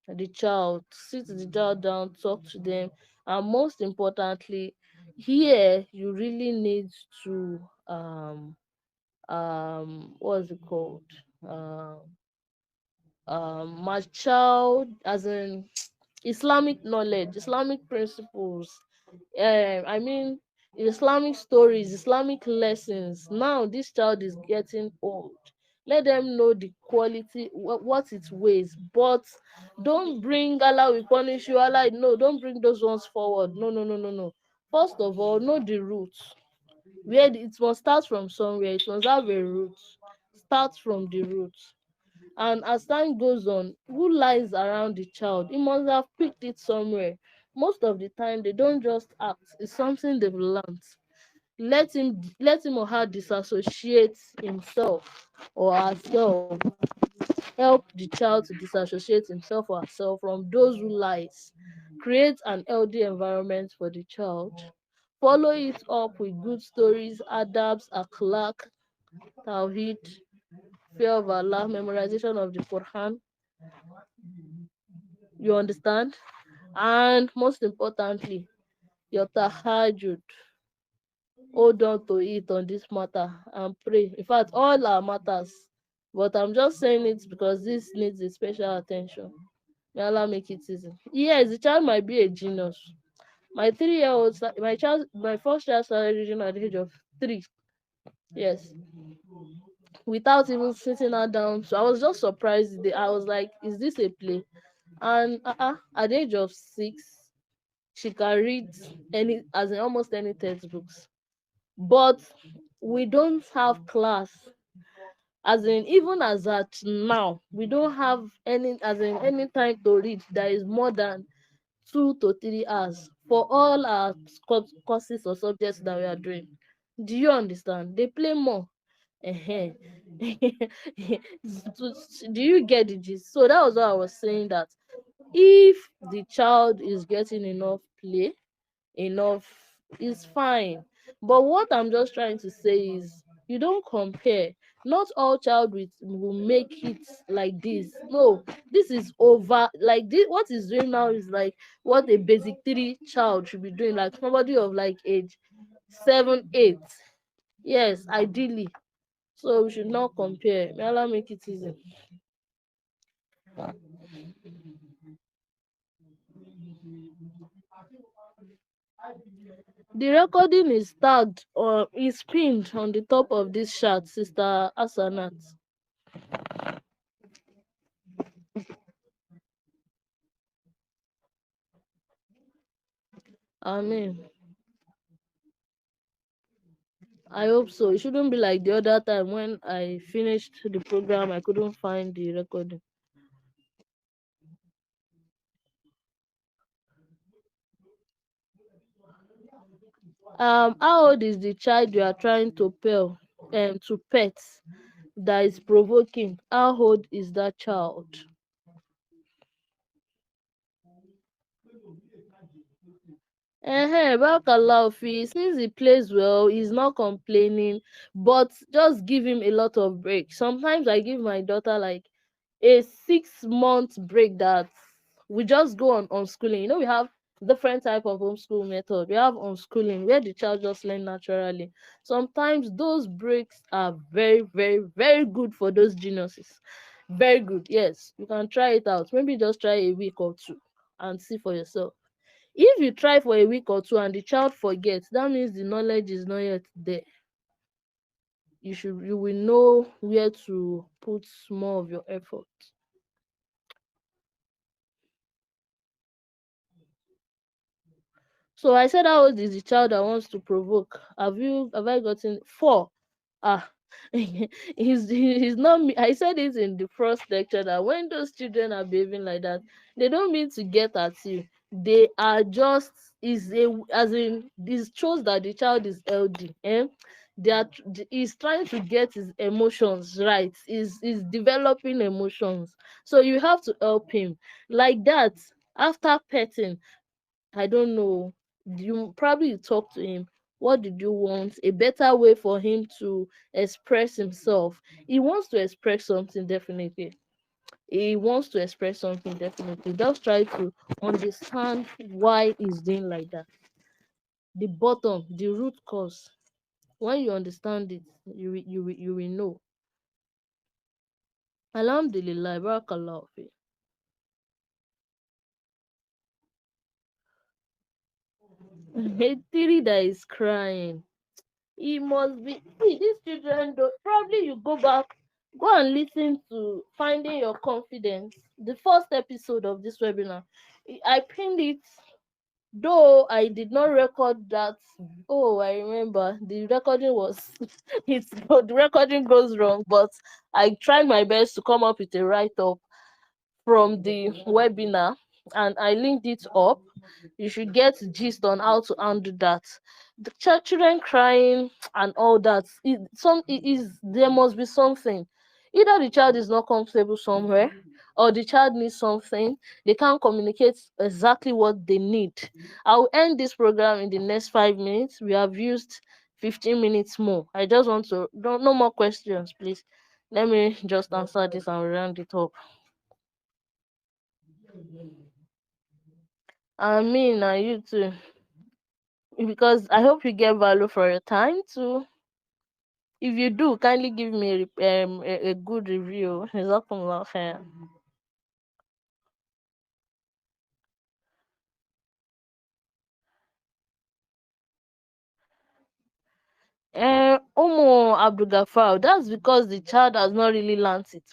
the child. Sit the child down, talk to them, and most importantly, here you really need to what's it called, um my child, as in Islamic knowledge, Islamic principles, I mean Islamic stories, Islamic lessons. Now this child is getting old. Let them know the quality, what it weighs. But don't bring Allah will punish you, Allah. No, don't bring those ones forward. No, no, no, no, no. First of all, know the roots. It must start from somewhere. It must have a root. Start from the roots. And as time goes on, who lies around the child? He must have picked it somewhere. Most of the time, they don't just act. It's something they've learned. Let him or her disassociate himself or herself. Help the child to disassociate himself or herself from those who lies. Create an healthy environment for the child. Follow it up with good stories, adabs, akhlaq, tawhid, fear of Allah, memorization of the Quran. You understand? And most importantly, your tahajjud. Hold on to it on this matter and pray. In fact, all our matters. But I'm just saying it because this needs a special attention. May Allah make it easy. Yes, the child might be a genius. My 3-year-old, my first child started reading at the age of 3. Yes, without even sitting her down. So I was just surprised. I was like, "Is this a play?" And at the age of 6, she can read as in almost any textbooks. But we don't have class, as in even as at now we don't have any time to read that is more than 2 to 3 hours for all our courses or subjects that we are doing. Do you understand? They play more. Ehen. Do you get the gist? So that was what I was saying, that if the child is getting enough play, enough is fine. But what I'm just trying to say is, you don't compare. Not all child will make it like this. No, this is over. Like this, what is doing now is like what a basic 3 child should be doing, like somebody of like age 7, 8. Yes, ideally. So we should not compare. May Allah make it easy. The recording is tagged or is pinned on the top of this chat, Sister Asanat. I mean, I hope so. It shouldn't be like the other time when I finished the program, I couldn't find the recording. How old is the child you are trying to pet that is provoking? How old is that child? Barakallahu since he plays well, he's not complaining, but just give him a lot of break. Sometimes I give my daughter like a 6 month break that we just go on schooling. We have different type of homeschool method. We have unschooling where the child just learn naturally. Sometimes those breaks are very, very, very good for those geniuses. Very good. Yes, you can try it out. Maybe just try a week or two and see for yourself. If you try for a week or two and the child forgets, that means the knowledge is not yet there. You will know where to put more of your effort. So I said, how old is the child that wants to provoke? Have I gotten 4? Ah, he's not me. I said it in the first lecture that when those children are behaving like that, they don't mean to get at you. They are just is a as in this shows that the child is LD. He's trying to get his emotions right. Is developing emotions. So you have to help him like that. After petting, I don't know. You probably talk to him. What did you want? A better way for him to express himself. He wants to express something definitely. He wants to express something definitely. Just try to understand why he's doing like that. The bottom, the root cause. When you understand it, you will know. Alhamdulillah, barakallah. A three that is crying. He must be. See, these children don't. Probably you go and listen to Finding Your Confidence, the first episode of this webinar. I pinned it, though I did not record that. Oh, I remember the recording was the recording goes wrong, but I tried my best to come up with a write up from the webinar and I linked it up. You should get gist on how to undo that. The children crying and all that. It is there must be something. Either the child is not comfortable somewhere or the child needs something. They can't communicate exactly what they need. I'll end this program in the next 5 minutes. We have used 15 minutes more. I just want to no more questions, please. Let me just answer this and round it up. I mean, you too. Because I hope you get value for your time too. If you do, kindly give me a good review. Jazakumullah khair. Abdul Gafar, that's because the child has not really learnt it.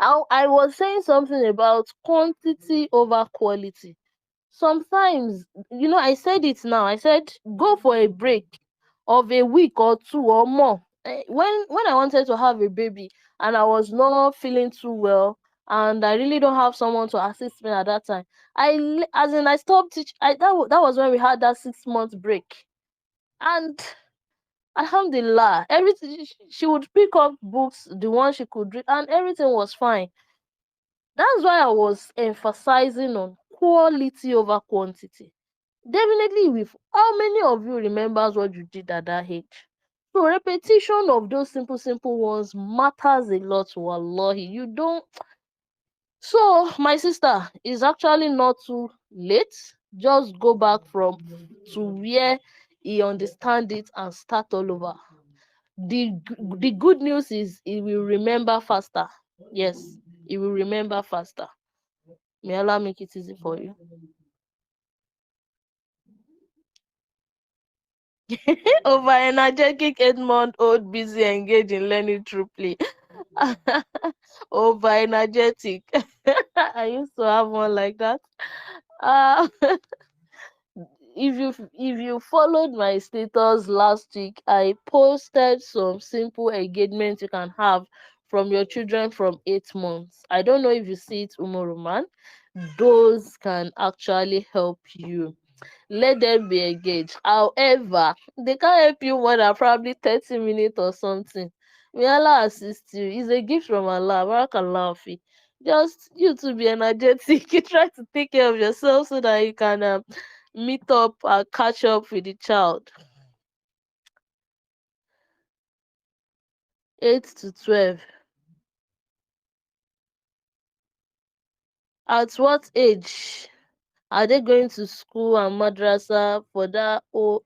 I was saying something about quantity over quality. Sometimes, I said it now. I said go for a break of a week or two or more. When I wanted to have a baby and I was not feeling too well and I really don't have someone to assist me at that time, I stopped teach. That was when we had that 6 month break, and Alhamdulillah, everything she would pick up books, the one she could read, and everything was fine. That's why I was emphasizing on quality over quantity. Definitely, with how many of you remembers what you did at that age? So repetition of those simple ones matters a lot. Wallahi, you don't. So my sister is actually not too late. Just go back to where he understand it and start all over. The good news is he will remember faster. Yes, he will remember faster. May Allah make it easy for you. Over energetic 8 month old busy engaged in learning through play. Over energetic. I used to have one like that. Uh, if you followed my status last week, I posted some simple engagement you can have from your children from 8 months. I don't know if you see it, Umuruman. Those can actually help you. Let them be engaged. However, they can't help you more than probably 30 minutes or something. May Allah assist you. It's a gift from Allah. Barakallah fi. Just you to be energetic. You try to take care of yourself so that you can meet up and catch up with the child. 8 to 12. At what age are they going to school and madrasa for that? Oh,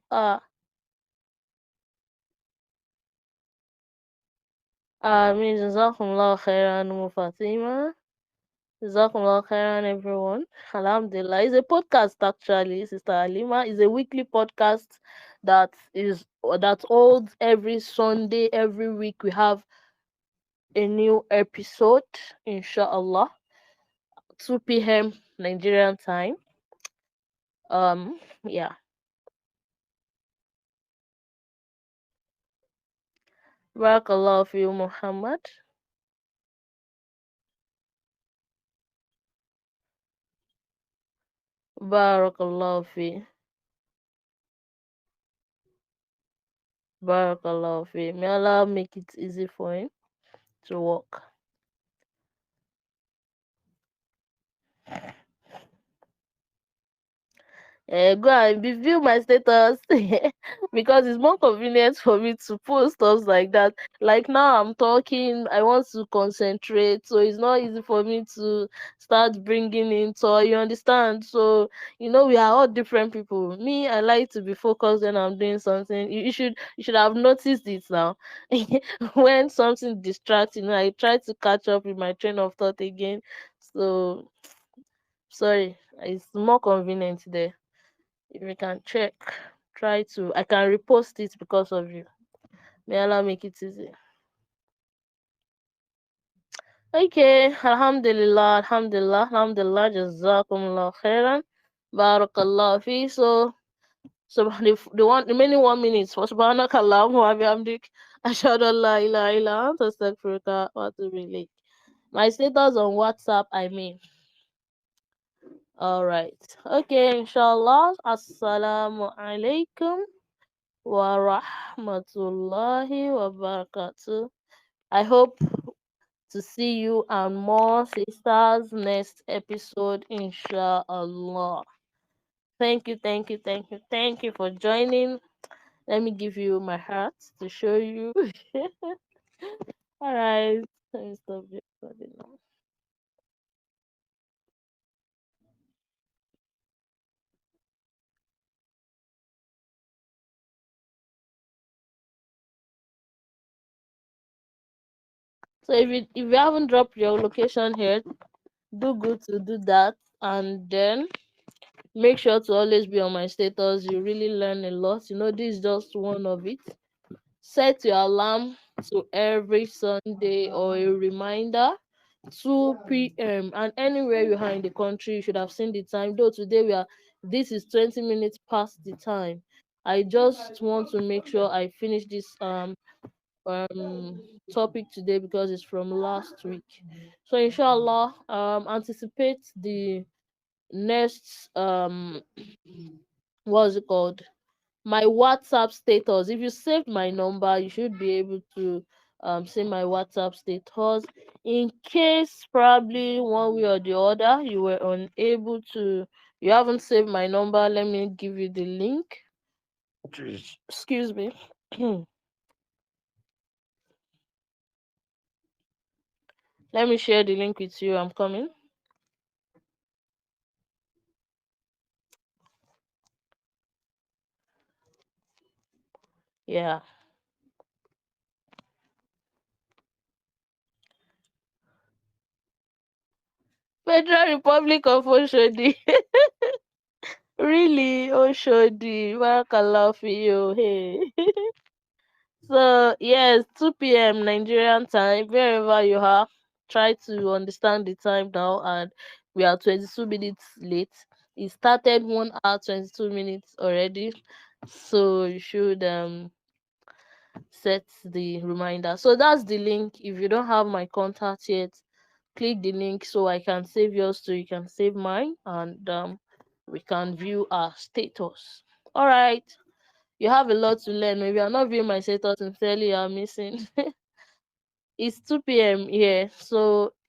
I mean, Jazakumullah khairan, Fatima. Jazakumullah khairan, everyone. Alhamdulillah. It's a podcast actually, Sister Alima. It's a weekly podcast that holds every Sunday, every week we have a new episode, inshallah. 2 p.m. Nigerian time. Yeah. Barakallahu fi you, Muhammad. Barakallahu fi. Barakallahu fi. May Allah make it easy for him to walk. Go and review my status because it's more convenient for me to post stuff like that. Like now, I'm talking, I want to concentrate, so it's not easy for me to start bringing in. So you understand? So we are all different people. Me, I like to be focused when I'm doing something. You should have noticed it now. When something distracts, I try to catch up with my train of thought again. So sorry, it's more convenient there. If you can check, try to. I can repost it because of you. May Allah make it easy. Okay, Alhamdulillah, Alhamdulillah, Alhamdulillah, Jazakumullah khairan, Barakallah fi. So the remaining 1 minute for Subhanakallahumma wa bihamdik, ashhadu an la ilaha illa anta astaghfiruka wa atubu ilayk. My status on WhatsApp, I mean. All right. Okay, inshallah. Assalamu alaikum wa rahmatullahi wa barakatuh. I hope to see you and more sisters next episode, inshallah. Thank you, thank you, thank you, thank you for joining. Let me give you my heart to show you. All right, let me stop recording now. So if you haven't dropped your location here, do good to do that, and then make sure to always be on my status. You really learn a lot. This is just one of it. Set your alarm to every Sunday or a reminder, 2 p.m. and anywhere you are in the country, you should have seen the time. Though today this is 20 minutes past the time. I just want to make sure I finish this topic today because it's from last week. So inshallah, anticipate the next what's it called, my WhatsApp status. If you saved my number, you should be able to see my WhatsApp status. In case probably one way or the other you were unable to, you haven't saved my number, let me give you the link. Excuse me. Let me share the link with you. I'm coming. Yeah. Federal Republic of Oshodi. Really? Oh, Shodi, barakallah for you. Hey. So, yes, 2 p.m. Nigerian time, wherever you are, try to understand the time now, and we are 22 minutes late. It started 1 hour 22 minutes already, so you should set the reminder. So that's the link. If you don't have my contact yet, click the link so I can save yours so you can save mine, and we can view our status. All right. You have a lot to learn. Maybe I'm not viewing my status sincerely, you're missing. It's 2 p.m. here, so